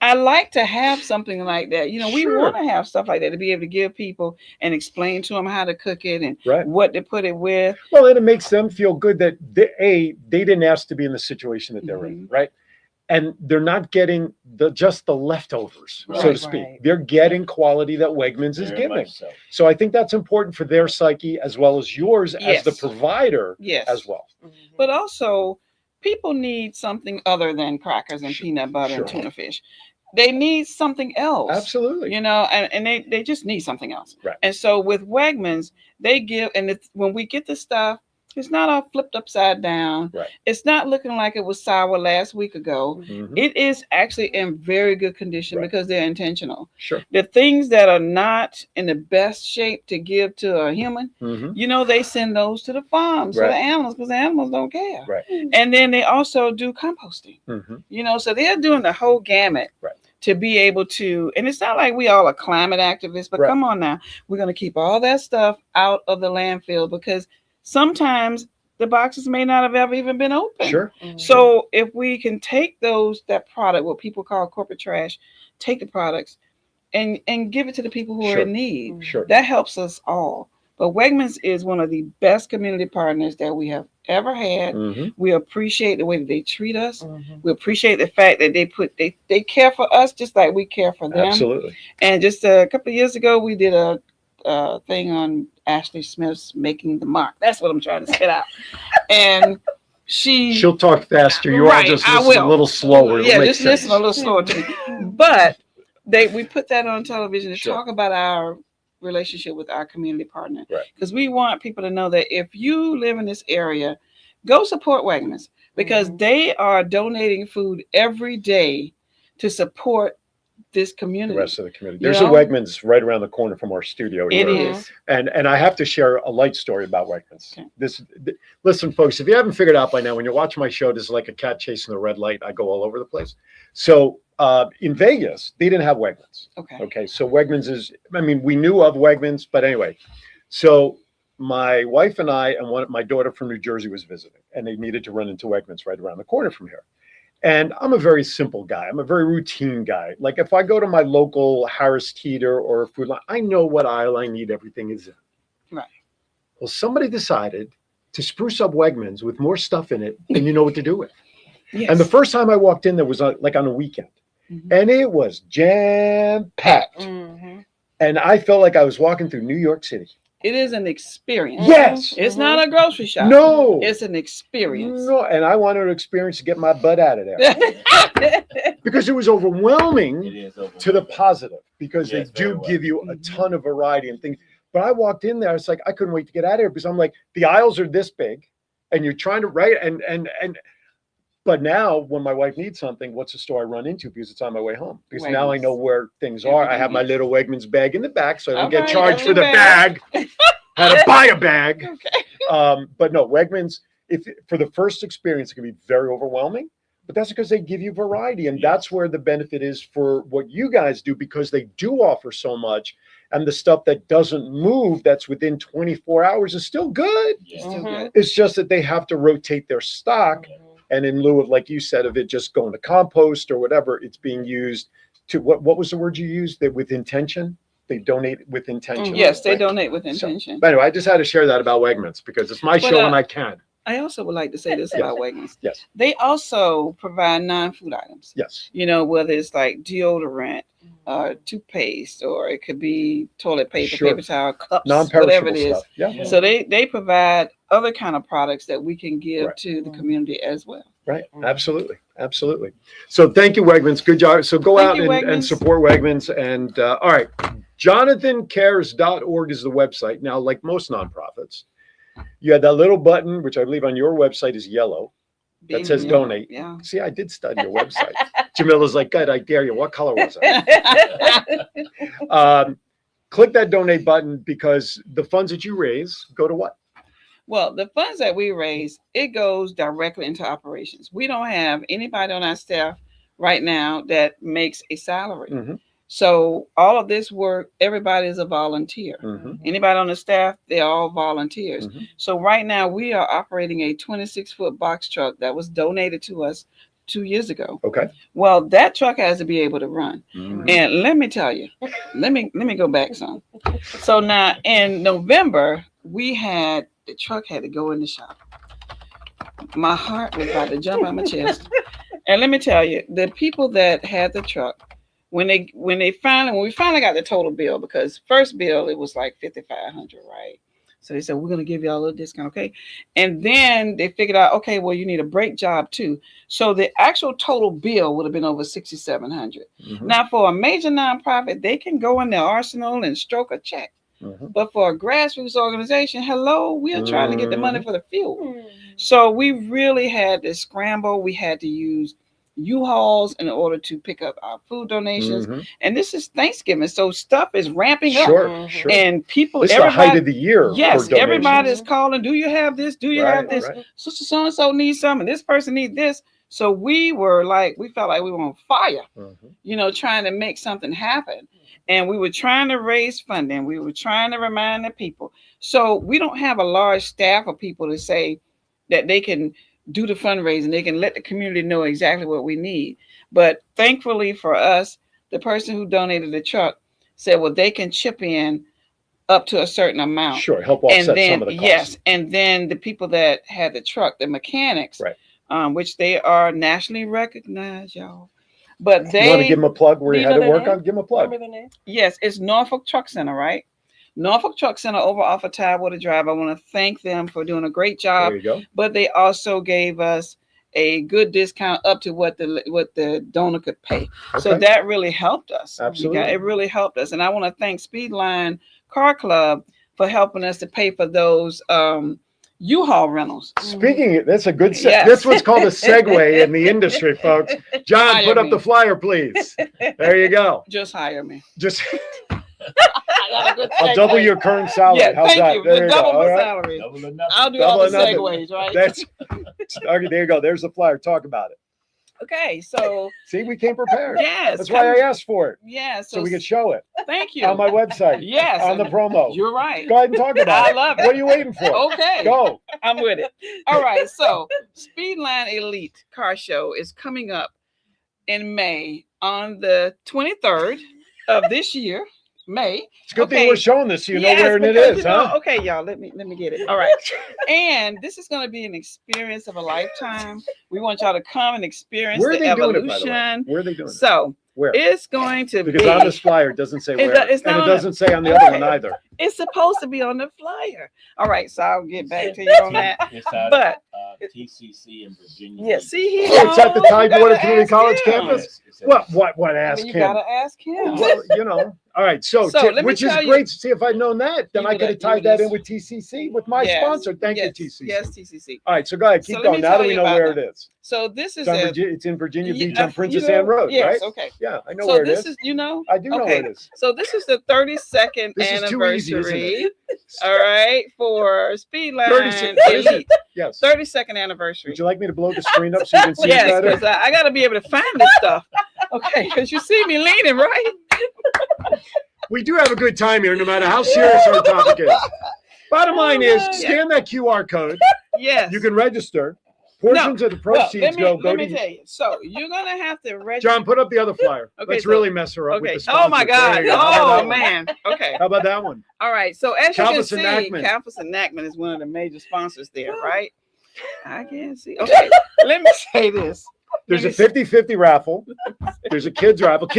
[SPEAKER 3] I like to have something like that. We want to have stuff like that to be able to give people and explain to them how to cook it and what to put it with.
[SPEAKER 2] Well, and it makes them feel good that they didn't ask to be in the situation that they're in, right? And they're not getting just the leftovers, so to speak. Right. They're getting quality that Wegmans is giving. So I think that's important for their psyche as well as yours as the provider as well.
[SPEAKER 3] But also, people need something other than crackers and peanut butter and tuna fish. They need something else.
[SPEAKER 2] Absolutely.
[SPEAKER 3] And they just need something else.
[SPEAKER 2] Right.
[SPEAKER 3] And so with Wegmans, they give, and when we get the stuff, it's not all flipped upside down.
[SPEAKER 2] Right.
[SPEAKER 3] It's not looking like it was sour last week ago. It is actually in very good condition because they're intentional.
[SPEAKER 2] Sure.
[SPEAKER 3] The things that are not in the best shape to give to a human, they send those to the farms for the animals because the animals don't care.
[SPEAKER 2] Right.
[SPEAKER 3] And then they also do composting. So they're doing the whole gamut.
[SPEAKER 2] Right.
[SPEAKER 3] To be able to, and it's not like we all are climate activists, but come on now, we're going to keep all that stuff out of the landfill because sometimes the boxes may not have ever even been open.
[SPEAKER 2] Sure.
[SPEAKER 3] So if we can take that product, what people call corporate trash, take the products and give it to the people who are in need.
[SPEAKER 2] Sure.
[SPEAKER 3] That helps us all. But Wegmans is one of the best community partners that we have ever had. We appreciate the way that they treat us. We appreciate the fact that they care for us just like we care for them.
[SPEAKER 2] Absolutely.
[SPEAKER 3] And just a couple of years ago, we did a thing on Ashley Smith's Making the Mark. That's what I'm trying to spit out. And
[SPEAKER 2] She'll talk faster. You
[SPEAKER 3] Right,
[SPEAKER 2] all just
[SPEAKER 3] I
[SPEAKER 2] listen a
[SPEAKER 3] will.
[SPEAKER 2] little slower. It'll
[SPEAKER 3] Yeah,
[SPEAKER 2] make
[SPEAKER 3] just listen a
[SPEAKER 2] sense.
[SPEAKER 3] little slower to me. But we put that on television to
[SPEAKER 2] Sure.
[SPEAKER 3] talk about our relationship with our community partner.
[SPEAKER 2] Right.
[SPEAKER 3] Because we want people to know that if you live in this area, go support Wegmans because they are donating food every day to support this community.
[SPEAKER 2] The rest of the community.
[SPEAKER 3] You
[SPEAKER 2] There's
[SPEAKER 3] know?
[SPEAKER 2] a Wegmans right around the corner from our studio
[SPEAKER 3] It
[SPEAKER 2] here.
[SPEAKER 3] is.
[SPEAKER 2] And I have to share a light story about Wegmans. Listen, folks, if you haven't figured out by now, when you watch my show, this is like a cat chasing the red light. I go all over the place. So in Vegas, they didn't have Wegmans. Okay. So Wegmans is, I mean, we knew of Wegmans, but anyway. So my wife and I and my daughter from New Jersey was visiting, and they needed to run into Wegmans right around the corner from here. And I'm a very simple guy. I'm a very routine guy. Like if I go to my local Harris Teeter or Food Line, I know what aisle I need everything is in.
[SPEAKER 3] Right.
[SPEAKER 2] Well, somebody decided to spruce up Wegmans with more stuff in it than you know what to do with.
[SPEAKER 3] Yes.
[SPEAKER 2] And the first time I walked in, there was like on a weekend, and it was jam packed. And I felt like I was walking through New York City.
[SPEAKER 3] It is an experience.
[SPEAKER 2] Yes.
[SPEAKER 3] It's not a grocery shop.
[SPEAKER 2] No.
[SPEAKER 3] It's an experience.
[SPEAKER 2] No, and I wanted to experience to get my butt out of there because it was overwhelming to the positive because
[SPEAKER 13] Yes,
[SPEAKER 2] they do
[SPEAKER 13] very well.
[SPEAKER 2] give you a ton of variety and things. But I walked in there, it's like I couldn't wait to get out of here because I'm like, the aisles are this big and you're trying to write and but now when my wife needs something, what's the store I run into because it's on my way home? Because now I know where things are. I have my little Wegmans bag in the back so I don't get
[SPEAKER 3] Okay,
[SPEAKER 2] charged
[SPEAKER 3] that's
[SPEAKER 2] for the
[SPEAKER 3] your
[SPEAKER 2] bag. How to buy a bag.
[SPEAKER 3] Okay.
[SPEAKER 2] But no, Wegmans, if for the first experience, it can be very overwhelming, but that's because they give you variety. And that's where the benefit is for what you guys do, because they do offer so much. And the stuff that doesn't move, that's within 24 hours, is still good.
[SPEAKER 3] Still good.
[SPEAKER 2] It's just that they have to rotate their stock. And in lieu of, like you said, of it just going to compost or whatever, it's being used to what was the word you used? That with intention? They donate with intention.
[SPEAKER 3] Yes, they
[SPEAKER 2] right?
[SPEAKER 3] donate with intention.
[SPEAKER 2] But anyway, I just had to share that about Wegmans because it's my
[SPEAKER 3] But,
[SPEAKER 2] show and I can.
[SPEAKER 3] I also would like to say this about Wegmans.
[SPEAKER 2] Yes.
[SPEAKER 3] They also provide non-food items.
[SPEAKER 2] Yes.
[SPEAKER 3] You know, whether it's like deodorant, toothpaste, or it could be toilet paper,
[SPEAKER 2] Sure.
[SPEAKER 3] paper towel, cups,
[SPEAKER 2] Non-perishable
[SPEAKER 3] whatever it is.
[SPEAKER 2] stuff. Yeah.
[SPEAKER 3] So they provide other kind of products that we can give
[SPEAKER 2] Right.
[SPEAKER 3] to the community as well.
[SPEAKER 2] Right. Absolutely. Absolutely. So thank you, Wegmans. Good job. So go
[SPEAKER 3] Thank
[SPEAKER 2] out
[SPEAKER 3] you,
[SPEAKER 2] and
[SPEAKER 3] Wegmans.
[SPEAKER 2] support Wegmans. And all right, jonathancares.org is the website. Now, like most nonprofits, you had that little button, which I believe on your website is yellow, that
[SPEAKER 3] Being
[SPEAKER 2] says
[SPEAKER 3] yellow,
[SPEAKER 2] donate.
[SPEAKER 3] yeah.
[SPEAKER 2] See, I did study your website. Jamila's like, good, I dare you. What color was it? Click that donate button because the funds that you raise go to what?
[SPEAKER 3] Well, the funds that we raise, it goes directly into operations. We don't have anybody on our staff right now that makes a salary. So all of this work, everybody is a volunteer. Anybody on the staff, they're all volunteers. So right now we are operating a 26-foot box truck that was donated to us 2 years ago.
[SPEAKER 2] Okay.
[SPEAKER 3] Well, that truck has to be able to run. And let me tell you, let me go back some. So now in November, the truck had to go in the shop. My heart was about to jump out my chest. And let me tell you, the people that had the truck, when we finally got the total bill, because first bill it was like $5,500, right? So they said, we're going to give you all a little discount, okay? And then they figured out, okay, well, you need a brake job too. So the actual total bill would have been over $6,700. Now, for a major nonprofit, they can go in their arsenal and stroke a check. But for a grassroots organization, hello, we are trying to get the money for the fuel. So we really had to scramble. We had to use U-Hauls in order to pick up our food donations. And this is Thanksgiving, so stuff is ramping up.
[SPEAKER 2] Sure.
[SPEAKER 3] And people,
[SPEAKER 2] It's the height of the year.
[SPEAKER 3] Yes,
[SPEAKER 2] for donations.
[SPEAKER 3] everybody is calling. Do you have this? Do you have
[SPEAKER 2] Right,
[SPEAKER 3] this?
[SPEAKER 2] right.
[SPEAKER 3] Sister so and so needs some, and this person needs this. So we felt like we were on fire, trying to make something happen. And we were trying to raise funding. We were trying to remind the people. So we don't have a large staff of people to say that they can do the fundraising. They can let the community know exactly what we need. But thankfully for us, the person who donated the truck said, well, they can chip in up to a certain amount.
[SPEAKER 2] Sure, help offset
[SPEAKER 3] and then,
[SPEAKER 2] some of the costs.
[SPEAKER 3] Yes, and then the people that had the truck, the mechanics, which they are nationally recognized, y'all. But
[SPEAKER 2] You want to give them a plug where you had to work on? Give them a plug.
[SPEAKER 3] Yes, it's Norfolk Truck Center, right? Norfolk Truck Center over off of Tidewater Drive. I want to thank them for doing a great job.
[SPEAKER 2] There you go.
[SPEAKER 3] But they also gave us a good discount up to what the donor could pay. So
[SPEAKER 2] Okay.
[SPEAKER 3] that really helped us.
[SPEAKER 2] Absolutely.
[SPEAKER 3] It really helped us. And I want to thank Speedline Car Club for helping us to pay for those U-Haul rentals.
[SPEAKER 2] Speaking, that's a good.
[SPEAKER 3] Yes.
[SPEAKER 2] That's what's called a segue in the industry, folks. John,
[SPEAKER 3] Hire
[SPEAKER 2] put up
[SPEAKER 3] me.
[SPEAKER 2] the flyer, please. There you go.
[SPEAKER 3] Just hire me.
[SPEAKER 2] Just,
[SPEAKER 3] I got a good
[SPEAKER 2] I'll double
[SPEAKER 3] segue.
[SPEAKER 2] your current salary.
[SPEAKER 3] Yeah,
[SPEAKER 2] How's
[SPEAKER 3] thank
[SPEAKER 2] that?
[SPEAKER 3] you.
[SPEAKER 2] There you
[SPEAKER 3] Double
[SPEAKER 2] go.
[SPEAKER 3] my
[SPEAKER 2] All right.
[SPEAKER 3] salary.
[SPEAKER 13] Double or nothing.
[SPEAKER 3] I'll do
[SPEAKER 2] Double
[SPEAKER 3] all
[SPEAKER 2] or
[SPEAKER 3] the
[SPEAKER 2] nothing.
[SPEAKER 3] segues, right?
[SPEAKER 2] That's okay. There you go. There's the flyer. Talk about it.
[SPEAKER 3] Okay, so
[SPEAKER 2] See, we came prepared.
[SPEAKER 3] yes,
[SPEAKER 2] That's why I asked for it,
[SPEAKER 3] yeah,
[SPEAKER 2] so we could show it
[SPEAKER 3] thank you
[SPEAKER 2] on my website.
[SPEAKER 3] Yes,
[SPEAKER 2] on the promo.
[SPEAKER 3] You're right.
[SPEAKER 2] Go ahead and talk about
[SPEAKER 3] I
[SPEAKER 2] it.
[SPEAKER 3] love it.
[SPEAKER 2] What are you waiting for?
[SPEAKER 3] Okay,
[SPEAKER 2] Go.
[SPEAKER 3] I'm with it. All right, so Speedline Elite Car Show is coming up in May on the 23rd of this year. May.
[SPEAKER 2] It's a good thing we're showing this so you know
[SPEAKER 3] Yes,
[SPEAKER 2] where it
[SPEAKER 3] because,
[SPEAKER 2] is,
[SPEAKER 3] you know,
[SPEAKER 2] huh?
[SPEAKER 3] okay, y'all, let me get it. All right. And this is going to be an experience of a lifetime. We want y'all to come and experience
[SPEAKER 2] Where are
[SPEAKER 3] the
[SPEAKER 2] they doing
[SPEAKER 3] evolution.
[SPEAKER 2] it, by the way? Where are they doing it?
[SPEAKER 3] So
[SPEAKER 2] Where?
[SPEAKER 3] it's going to
[SPEAKER 2] Because
[SPEAKER 3] be
[SPEAKER 2] on this flyer it doesn't say where,
[SPEAKER 3] it's not
[SPEAKER 2] and it
[SPEAKER 3] on the-
[SPEAKER 2] doesn't say on the other one either.
[SPEAKER 3] It's supposed to be on the flyer. All right, so I'll get back to you on that.
[SPEAKER 13] It's out
[SPEAKER 3] But
[SPEAKER 13] of TCC in Virginia.
[SPEAKER 3] yeah, see, he
[SPEAKER 2] Oh, it's at the
[SPEAKER 3] knows. You
[SPEAKER 2] Tidewater
[SPEAKER 3] gotta
[SPEAKER 2] Community
[SPEAKER 3] ask
[SPEAKER 2] College
[SPEAKER 3] him.
[SPEAKER 2] campus.
[SPEAKER 13] It's at-
[SPEAKER 2] What? Ask
[SPEAKER 3] You
[SPEAKER 2] him.
[SPEAKER 3] gotta ask him.
[SPEAKER 2] Well, you know. All right. So
[SPEAKER 3] So let me
[SPEAKER 2] which is
[SPEAKER 3] tell you-
[SPEAKER 2] great. See, if I'd known that, then
[SPEAKER 3] You
[SPEAKER 2] I
[SPEAKER 3] would
[SPEAKER 2] could have
[SPEAKER 3] have-
[SPEAKER 2] tied
[SPEAKER 3] you
[SPEAKER 2] that
[SPEAKER 3] would
[SPEAKER 2] in with TCC with my
[SPEAKER 3] Yes,
[SPEAKER 2] sponsor. Thank
[SPEAKER 3] yes,
[SPEAKER 2] you, TCC.
[SPEAKER 3] Yes, TCC.
[SPEAKER 2] All right. So go ahead.
[SPEAKER 3] So
[SPEAKER 2] Keep
[SPEAKER 3] let
[SPEAKER 2] going.
[SPEAKER 3] me
[SPEAKER 2] Now
[SPEAKER 3] tell
[SPEAKER 2] that we
[SPEAKER 3] you
[SPEAKER 2] know
[SPEAKER 3] about
[SPEAKER 2] where
[SPEAKER 3] that.
[SPEAKER 2] it is.
[SPEAKER 3] So this is
[SPEAKER 2] It's in Virginia
[SPEAKER 3] Yeah,
[SPEAKER 2] Beach on
[SPEAKER 3] you
[SPEAKER 2] Princess
[SPEAKER 3] know-
[SPEAKER 2] Anne Road,
[SPEAKER 3] yes,
[SPEAKER 2] right?
[SPEAKER 3] okay.
[SPEAKER 2] Yeah, I know
[SPEAKER 3] So
[SPEAKER 2] where it
[SPEAKER 3] this
[SPEAKER 2] is.
[SPEAKER 3] you know,
[SPEAKER 2] I do know
[SPEAKER 3] okay.
[SPEAKER 2] where it is.
[SPEAKER 3] So this is the 32nd
[SPEAKER 2] This is too easy, isn't
[SPEAKER 3] anniversary.
[SPEAKER 2] it?
[SPEAKER 3] All right, for Speedline
[SPEAKER 2] 36
[SPEAKER 3] Elite.
[SPEAKER 2] Yes.
[SPEAKER 3] 32nd anniversary.
[SPEAKER 2] Would you like me to blow the screen up so you can see it
[SPEAKER 3] Yes,
[SPEAKER 2] better?
[SPEAKER 3] because I got to be able to find this stuff. Okay, because you see me leaning, right?
[SPEAKER 2] We do have a good time here, no matter how serious our topic is. Bottom line is, scan that QR code.
[SPEAKER 3] Yes.
[SPEAKER 2] You can register. Portions of the proceeds go
[SPEAKER 3] let me
[SPEAKER 2] to
[SPEAKER 3] tell you. So you're gonna have to register.
[SPEAKER 2] John. Put up the other flyer.
[SPEAKER 3] Okay,
[SPEAKER 2] Let's
[SPEAKER 3] so-
[SPEAKER 2] really mess her up
[SPEAKER 3] Okay.
[SPEAKER 2] with the
[SPEAKER 3] Oh my
[SPEAKER 2] sponsors. There
[SPEAKER 3] God.
[SPEAKER 2] you go. How about
[SPEAKER 3] Oh
[SPEAKER 2] that one?
[SPEAKER 3] man. Okay.
[SPEAKER 2] How about that one?
[SPEAKER 3] All right. So as you
[SPEAKER 2] Calvus
[SPEAKER 3] can
[SPEAKER 2] and
[SPEAKER 3] see,
[SPEAKER 2] Ackman.
[SPEAKER 3] Calvus and Ackman is one of the major sponsors there, right? I can see. Okay. Let me say this.
[SPEAKER 2] There's a 50-50 raffle. There's a kids raffle.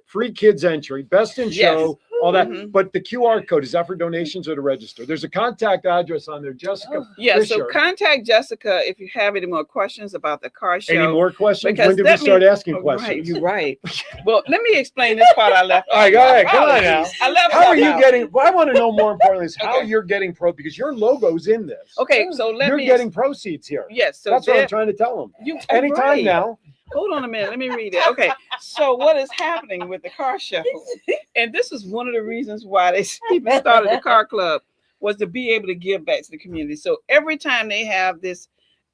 [SPEAKER 2] Free kids entry. Best in show. All that.
[SPEAKER 3] Mhm.
[SPEAKER 2] But the QR code, is that for donations or to register? There's a contact address on there. Jessica
[SPEAKER 3] Yeah,
[SPEAKER 2] Fisher.
[SPEAKER 3] so contact Jessica if you have any more questions about the car show.
[SPEAKER 2] Any more questions?
[SPEAKER 3] Because
[SPEAKER 2] When did we
[SPEAKER 3] that
[SPEAKER 2] start
[SPEAKER 3] means-
[SPEAKER 2] asking
[SPEAKER 3] Oh,
[SPEAKER 2] questions?
[SPEAKER 3] Right, you're right. Well, let me explain this part I left.
[SPEAKER 2] All right, go ahead. Come on now.
[SPEAKER 3] I left
[SPEAKER 2] How are
[SPEAKER 3] something
[SPEAKER 2] you
[SPEAKER 3] out.
[SPEAKER 2] getting? What I want to know more importantly is how
[SPEAKER 3] Okay.
[SPEAKER 2] you're getting pro because your logo's in this.
[SPEAKER 3] Okay, so let
[SPEAKER 2] You're
[SPEAKER 3] me.
[SPEAKER 2] getting proceeds here.
[SPEAKER 3] Yes, so
[SPEAKER 2] That's what I'm
[SPEAKER 3] there-
[SPEAKER 2] trying to tell them.
[SPEAKER 3] You
[SPEAKER 2] Anytime
[SPEAKER 3] right.
[SPEAKER 2] now.
[SPEAKER 3] Hold on a minute. Let me read it. Okay. So what is happening with the car show? And this is one of the reasons why they even started the car club was to be able to give back to the community. So every time they have this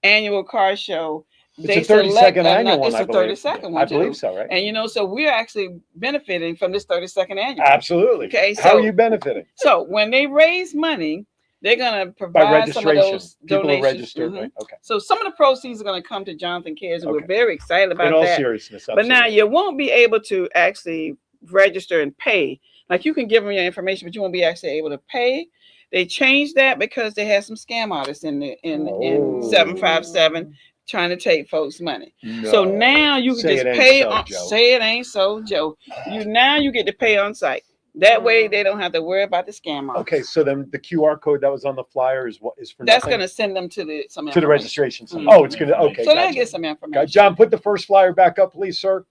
[SPEAKER 3] annual car show, they
[SPEAKER 2] It's a 32nd
[SPEAKER 3] select
[SPEAKER 2] annual one,
[SPEAKER 3] It's
[SPEAKER 2] I
[SPEAKER 3] a
[SPEAKER 2] believe.
[SPEAKER 3] 32nd one.
[SPEAKER 2] I believe
[SPEAKER 3] too.
[SPEAKER 2] so, right?
[SPEAKER 3] And you know, so we're actually benefiting from this 32nd annual.
[SPEAKER 2] Absolutely.
[SPEAKER 3] Okay.
[SPEAKER 2] How
[SPEAKER 3] So
[SPEAKER 2] are you benefiting?
[SPEAKER 3] so when they raise money, they're gonna provide some of
[SPEAKER 2] registration.
[SPEAKER 3] those
[SPEAKER 2] People are
[SPEAKER 3] donations.
[SPEAKER 2] registered,
[SPEAKER 3] Mhm.
[SPEAKER 2] right? Okay.
[SPEAKER 3] So some of the proceeds are going to come to Jonathan Cares, and
[SPEAKER 2] Okay.
[SPEAKER 3] we're very excited about
[SPEAKER 2] In all
[SPEAKER 3] that.
[SPEAKER 2] seriousness,
[SPEAKER 3] But now
[SPEAKER 2] absolutely.
[SPEAKER 3] you won't be able to actually register and pay. Like you can give them your information, but you won't be actually able to pay. They changed that because they had some scam artists in
[SPEAKER 2] Oh.
[SPEAKER 3] 757 trying to take folks' money. So
[SPEAKER 2] No.
[SPEAKER 3] now you can
[SPEAKER 2] Say
[SPEAKER 3] just
[SPEAKER 2] it ain't
[SPEAKER 3] pay
[SPEAKER 2] so,
[SPEAKER 3] on.
[SPEAKER 2] Joe.
[SPEAKER 3] Say it ain't so, Joe. You get to pay on site. That way they don't have to worry about the scam artists.
[SPEAKER 2] Okay, so then the QR code that was on the flyer is what is for
[SPEAKER 3] That's
[SPEAKER 2] nothing?
[SPEAKER 3] going to send them to the
[SPEAKER 2] to the registration.
[SPEAKER 3] Mhm.
[SPEAKER 2] Oh, it's gonna okay.
[SPEAKER 3] So they'll
[SPEAKER 2] gotcha.
[SPEAKER 3] get some information.
[SPEAKER 2] Got- John, put the first flyer back up, please, sir.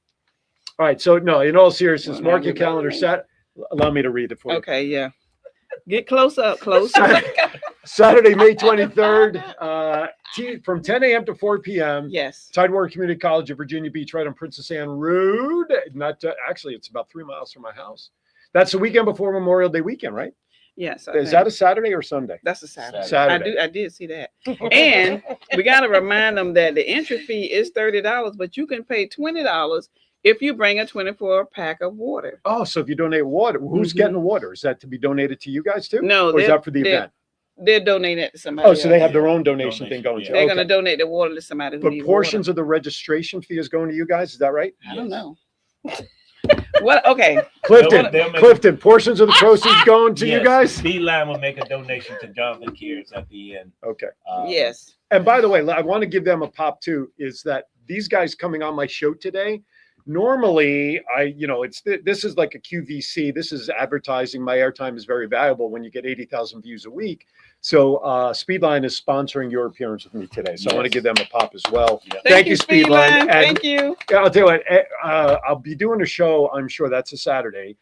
[SPEAKER 2] All right. So no, in all seriousness,
[SPEAKER 3] Well, now
[SPEAKER 2] mark your
[SPEAKER 3] we're back.
[SPEAKER 2] calendar set. Allow me to read it for you.
[SPEAKER 3] Okay, yeah. Get close up, close up.
[SPEAKER 2] Saturday, May 23rd, from 10 a.m. to 4 p.m.
[SPEAKER 3] Yes.
[SPEAKER 2] Tidewater Community College of Virginia Beach, right on Princess Anne Road. Not actually, it's about 3 miles from my house. That's the weekend before Memorial Day weekend, right?
[SPEAKER 3] Yes. I
[SPEAKER 2] Is
[SPEAKER 3] think.
[SPEAKER 2] that a Saturday or Sunday?
[SPEAKER 3] That's a Saturday.
[SPEAKER 2] Saturday.
[SPEAKER 3] I did see that. And we got to remind them that the entry fee is $30, but you can pay $20 if you bring a 24 pack of water.
[SPEAKER 2] Oh, so if you donate water, who's getting the water? Is that to be donated to you guys too?
[SPEAKER 3] Mm-hmm. No,
[SPEAKER 2] or is
[SPEAKER 3] they're-
[SPEAKER 2] that for the
[SPEAKER 3] they're-
[SPEAKER 2] event?
[SPEAKER 3] They're donating it to somebody.
[SPEAKER 2] Oh, so they
[SPEAKER 3] else.
[SPEAKER 2] have their own donation thing going to.
[SPEAKER 3] They're
[SPEAKER 2] Okay.
[SPEAKER 3] going to donate the water to somebody who
[SPEAKER 2] But
[SPEAKER 3] needs
[SPEAKER 2] portions of the registration fee is going to you guys. Is that right?
[SPEAKER 3] water. I don't know. What? Okay.
[SPEAKER 2] Clifton,
[SPEAKER 13] They'll make-
[SPEAKER 2] Clifton, portions of the proceeds going to you
[SPEAKER 13] Yes,
[SPEAKER 2] guys?
[SPEAKER 13] Speedline will make a donation to Jonathan Cares at the end.
[SPEAKER 2] Okay.
[SPEAKER 3] Yes.
[SPEAKER 2] And by the way, I want to give them a pop too, is that these guys coming on my show today, normally this is like a QVC. This is advertising. My airtime is very valuable when you get 80,000 views a week. So Speedline is sponsoring your appearance with me today. So I want to give them a pop as well.
[SPEAKER 3] Yeah.
[SPEAKER 2] Thank you, Speedline. And
[SPEAKER 3] Thank you.
[SPEAKER 2] I'll tell you what, I'll be doing a show. I'm sure that's a Saturday.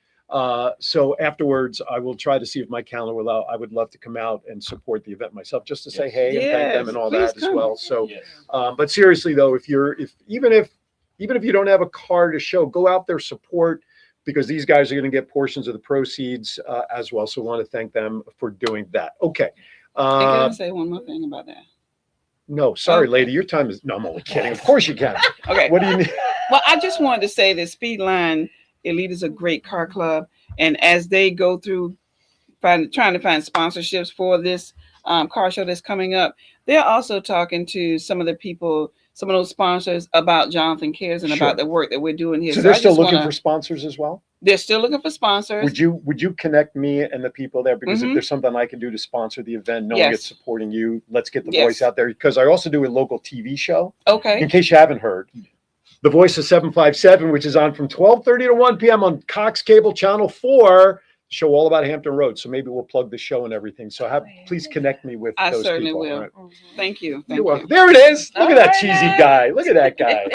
[SPEAKER 2] So afterwards, I will try to see if my calendar will allow. I would love to come out and support the event myself, just to say hey and thank them and all that as well. So, but seriously though, even if you don't have a car to show, go out there, support, because these guys are going to get portions of the proceeds as well. So I want to thank them for doing that. Okay.
[SPEAKER 3] Can I say one more thing about that?
[SPEAKER 2] No, sorry, lady. Your time is, no, I'm only kidding. Of course you can.
[SPEAKER 3] Okay.
[SPEAKER 2] What do you need?
[SPEAKER 3] Well, I just wanted to say that Speedline Elite is a great car club. And as they go through trying to find sponsorships for this car show that's coming up, they're also talking to some of the people, some of those sponsors about Jonathan Cares and about the work that we're doing here.
[SPEAKER 2] So they're still looking for sponsors as well?
[SPEAKER 3] They're still looking for sponsors.
[SPEAKER 2] Would you connect me and the people there? Because if there's something I can do to sponsor the event, knowing it's supporting you, let's get the voice out there. Because I also do a local TV show.
[SPEAKER 3] Okay.
[SPEAKER 2] In case you haven't heard. The Voice of 757, which is on from 12:30 to 1 p.m. on Cox Cable Channel 4. Show all about Hampton Road. So maybe we'll plug the show and everything. So please connect me with those people.
[SPEAKER 3] I certainly will. Right. Thank you.
[SPEAKER 2] You're welcome. There it is. Look at that cheesy guy. Look at that guy.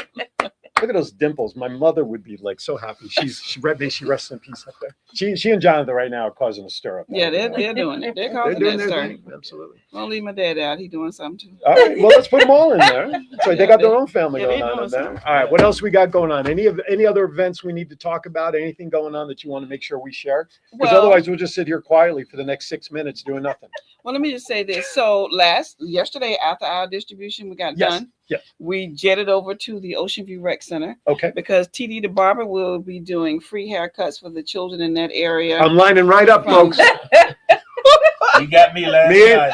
[SPEAKER 2] Look at those dimples. My mother would be like so happy. She rests in peace up there. She and Jonathan right now are causing a stir up.
[SPEAKER 3] Yeah, they're doing it. They're causing
[SPEAKER 2] doing
[SPEAKER 3] that stir.
[SPEAKER 2] Absolutely.
[SPEAKER 3] Don't leave my dad out. He's doing something too.
[SPEAKER 2] All right. Well, let's put them all in there. So they got their own family going on in there. All right. What else we got going on? Any other events we need to talk about? Anything going on that you want to make sure we share? Because otherwise we'll just sit here quietly for the next 6 minutes doing nothing.
[SPEAKER 3] Well, let me just say this. So yesterday after our distribution, we got done.
[SPEAKER 2] Yes.
[SPEAKER 3] We jetted over to the Ocean View Rec Center.
[SPEAKER 2] Okay.
[SPEAKER 3] Because TD the Barber will be doing free haircuts for the children in that area.
[SPEAKER 2] I'm lining right up, folks.
[SPEAKER 13] You got me last night.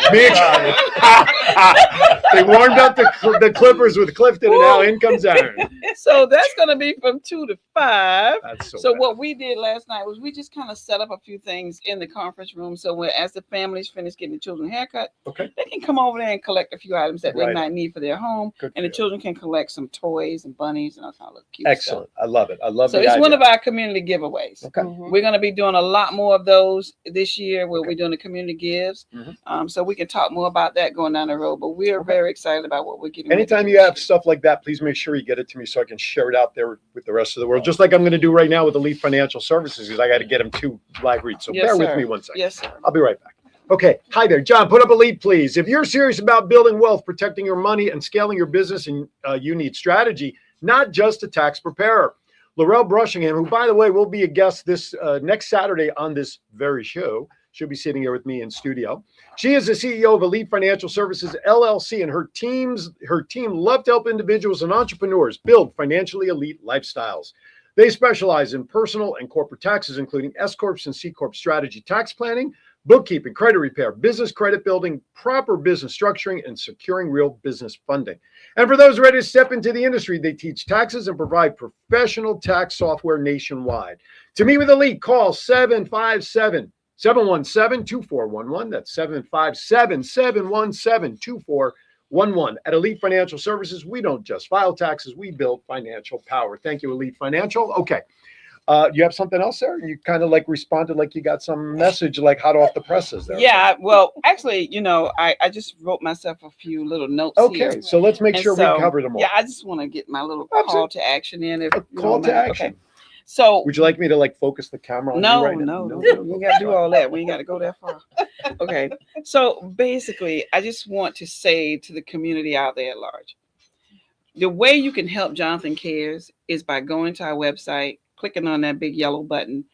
[SPEAKER 2] They warmed up the Clippers with Clifton, and now in comes Aaron.
[SPEAKER 3] So that's going to be from 2 to 5.
[SPEAKER 2] That's
[SPEAKER 3] so what we did last night was we just kind of set up a few things in the conference room. So as the families finish getting the children a haircut, they can come over there and collect a few items that they might need for their home. And the children can collect some toys and bunnies and all kind of cute
[SPEAKER 2] Excellent.
[SPEAKER 3] stuff.
[SPEAKER 2] I love it. I love it.
[SPEAKER 3] So it's one of our community giveaways.
[SPEAKER 2] Okay.
[SPEAKER 3] We're going to be doing a lot more of those this year where we're doing the community gives. So we can talk more about that going down the road. But we are very excited about what we're getting.
[SPEAKER 2] Anytime you have stuff like that, please make sure you get it to me so I can share it out there with the rest of the world. Just like I'm going to do right now with Elite Financial Services, because I got to get them to live read. So bear with me 1 second.
[SPEAKER 3] Yes, sir.
[SPEAKER 2] I'll be right back. Okay. Hi there, John. Put up Elite, please. If you're serious about building wealth, protecting your money, and scaling your business, and you need strategy, not just a tax preparer. Laurel Brushingham, who, by the way, will be a guest this next Saturday on this very show. She'll be sitting here with me in studio. She is the CEO of Elite Financial Services, LLC, and her team love to help individuals and entrepreneurs build financially elite lifestyles. They specialize in personal and corporate taxes, including S Corps and C Corp strategy tax planning, bookkeeping, credit repair, business credit building, proper business structuring, and securing real business funding. And for those ready to step into the industry, they teach taxes and provide professional tax software nationwide. To meet with Elite, call 717-2411. That's 757-717-2411. At Elite Financial Services, we don't just file taxes, we build financial power. Thank you, Elite Financial. Okay. You have something else there? You kind of like responded like you got some message like hot off the presses there.
[SPEAKER 3] Yeah, well, actually, I just wrote myself a few little notes here.
[SPEAKER 2] Okay, so let's make sure we cover them all.
[SPEAKER 3] Yeah, I just want to get my little call to action in.
[SPEAKER 2] Call to action.
[SPEAKER 3] Okay. So
[SPEAKER 2] would you like me to like focus the camera on you right now?
[SPEAKER 3] No, we got to do all that. We ain't got to go that far. Okay. So basically, I just want to say to the community out there at large, the way you can help Jonathan Cares is by going to our website, clicking on that big yellow button,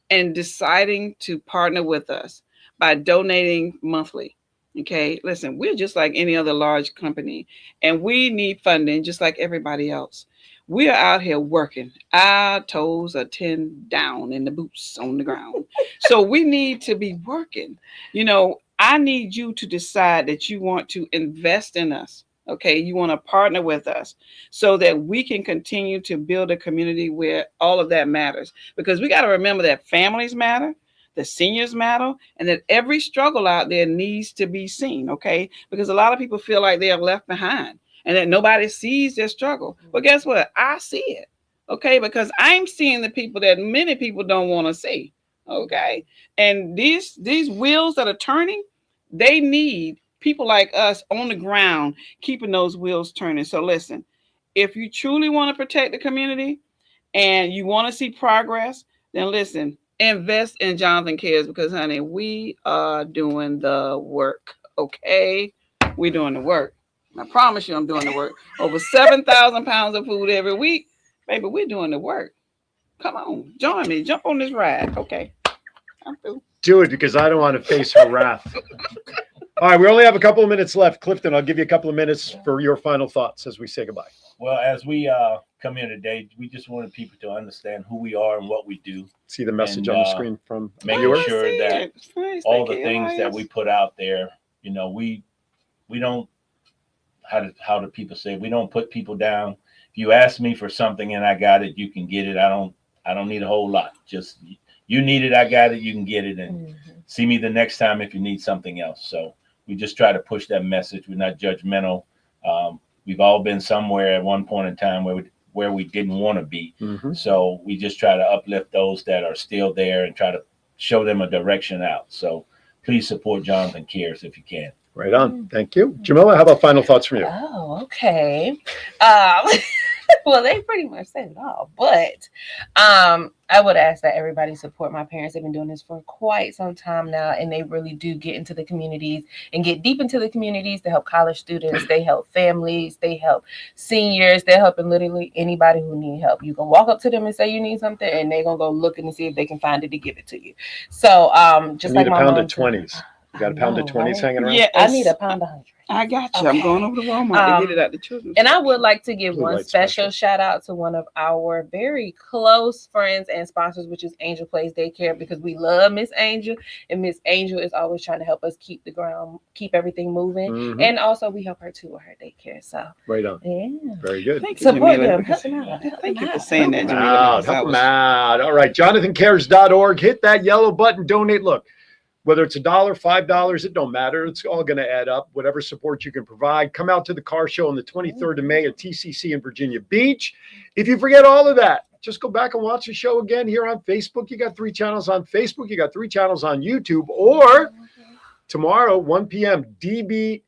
[SPEAKER 3] and deciding to partner with us by donating monthly. Okay, listen, we're just like any other large company, and we need funding just like everybody else. We are out here working. Our toes are 10 down and the boots on the ground. So we need to be working. I need you to decide that you want to invest in us. Okay, you want to partner with us so that we can continue to build a community where all of that matters. Because we got to remember that families matter, the seniors matter, and that every struggle out there needs to be seen. Okay, because a lot of people feel like they are left behind and that nobody sees their struggle. But guess what? I see it. Okay, because I'm seeing the people that many people don't want to see. Okay, and these wheels that are turning, they need people like us on the ground keeping those wheels turning. So listen, if you truly want to protect the community and you want to see progress, then listen, invest in Jonathan Cares, because honey, we are doing the work. Okay, we're doing the work. I promise you, I'm doing the work. Over 7,000 pounds of food every week, baby. We're doing the work. Come on, join me. Jump on this ride. Okay, I'm through.
[SPEAKER 2] Do it, because I don't want to face her wrath. All right, we only have a couple of minutes left. Clifton, I'll give you a couple of minutes for your final thoughts as we say goodbye.
[SPEAKER 13] Well, as we come here today, we just wanted people to understand who we are and what we do.
[SPEAKER 2] See the message on the screen from
[SPEAKER 13] making
[SPEAKER 2] viewers?
[SPEAKER 13] sure that all the things that we put out there, you know, we don't, how do people say, we don't put people down. If you ask me for something and I got it, you can get it. I don't need a whole lot. Just you need it, I got it, you can get it, and see me the next time if you need something else. So we just try to push that message. We're not judgmental. We've all been somewhere at one point in time where we didn't want to be. So we just try to uplift those that are still there and try to show them a direction out. So please support Jonathan Cares if you can.
[SPEAKER 2] Right on. Thank you. Jamila, how about final thoughts from you?
[SPEAKER 12] Oh, okay. Well, they pretty much said it all, but I would ask that everybody support my parents. They've been doing this for quite some time now, and they really do get into the communities and get deep into the communities to help college students. They help families, they help seniors, they're helping literally anybody who need help. You can walk up to them and say you need something, and they're gonna go looking to see if they can find it to give it to you. So just like my mom,
[SPEAKER 2] a pound of 20s. You got a pound of 20s hanging around?
[SPEAKER 3] Yeah,
[SPEAKER 12] I need a pound of 100.
[SPEAKER 3] I got you. I'm going over to Walmart to get it at the children's.
[SPEAKER 12] And I would like to give
[SPEAKER 2] Blue
[SPEAKER 12] one
[SPEAKER 2] light
[SPEAKER 12] special shout out to one of our very close friends and sponsors, which is Angel Place Daycare, because we love Miss Angel, and Miss Angel is always trying to help us keep everything moving. And also we help her too with her daycare. So
[SPEAKER 2] right on.
[SPEAKER 12] Yeah.
[SPEAKER 2] Very good.
[SPEAKER 3] Thank you,
[SPEAKER 12] Support
[SPEAKER 3] Jamila.
[SPEAKER 12] them. Help them out.
[SPEAKER 3] Thank you for saying that, Jamila.
[SPEAKER 2] Out, help them out. All right, jonathancares.org. Hit that yellow button, donate. Look, whether it's $1, $5, it don't matter. It's all going to add up. Whatever support you can provide. Come out to the car show on the 23rd of May at TCC in Virginia Beach. If you forget all of that, just go back and watch the show again here on Facebook. You got 3 channels on Facebook. You got 3 channels on YouTube. Or tomorrow, 1 p.m., dbtv.tv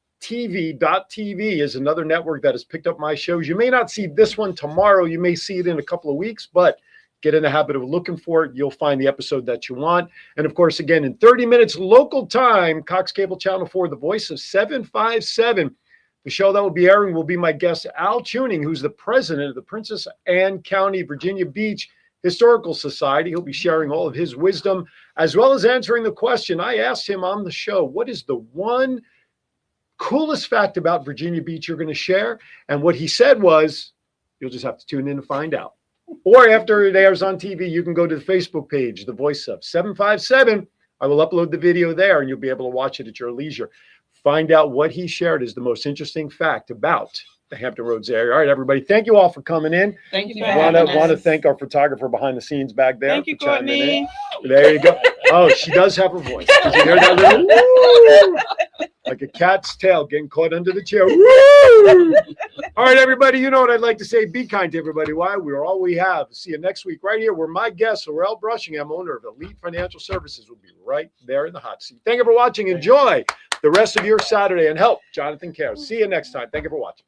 [SPEAKER 2] is another network that has picked up my shows. You may not see this one tomorrow. You may see it in a couple of weeks, but get in the habit of looking for it. You'll find the episode that you want. And of course, again, in 30 minutes local time, Cox Cable Channel 4, the voice of 757. The show that will be airing will be my guest, Al Tuning, who's the president of the Princess Anne County, Virginia Beach Historical Society. He'll be sharing all of his wisdom, as well as answering the question I asked him on the show: what is the one coolest fact about Virginia Beach you're going to share? And what he said was, you'll just have to tune in to find out. Or after it airs on TV, you can go to the Facebook page, The Voice of 757. I will upload the video there, and you'll be able to watch it at your leisure. Find out what he shared is the most interesting fact about the Hampton Roads area. All right, everybody. Thank you all for coming in.
[SPEAKER 3] Thank you.
[SPEAKER 2] Want to thank our photographer behind the scenes back there.
[SPEAKER 3] Thank you,
[SPEAKER 2] for chiming in.
[SPEAKER 3] Courtney.
[SPEAKER 2] There you go. Oh, she does have a voice. Did you hear that little woo? Like a cat's tail getting caught under the chair. Woo! All right, everybody. You know what I'd like to say. Be kind to everybody. Why? We're all we have. See you next week right here where my guest, Laurel Brushingham, owner of Elite Financial Services, will be right there in the hot seat. Thank you for watching. Enjoy the rest of your Saturday and help Jonathan Cares. See you next time. Thank you for watching.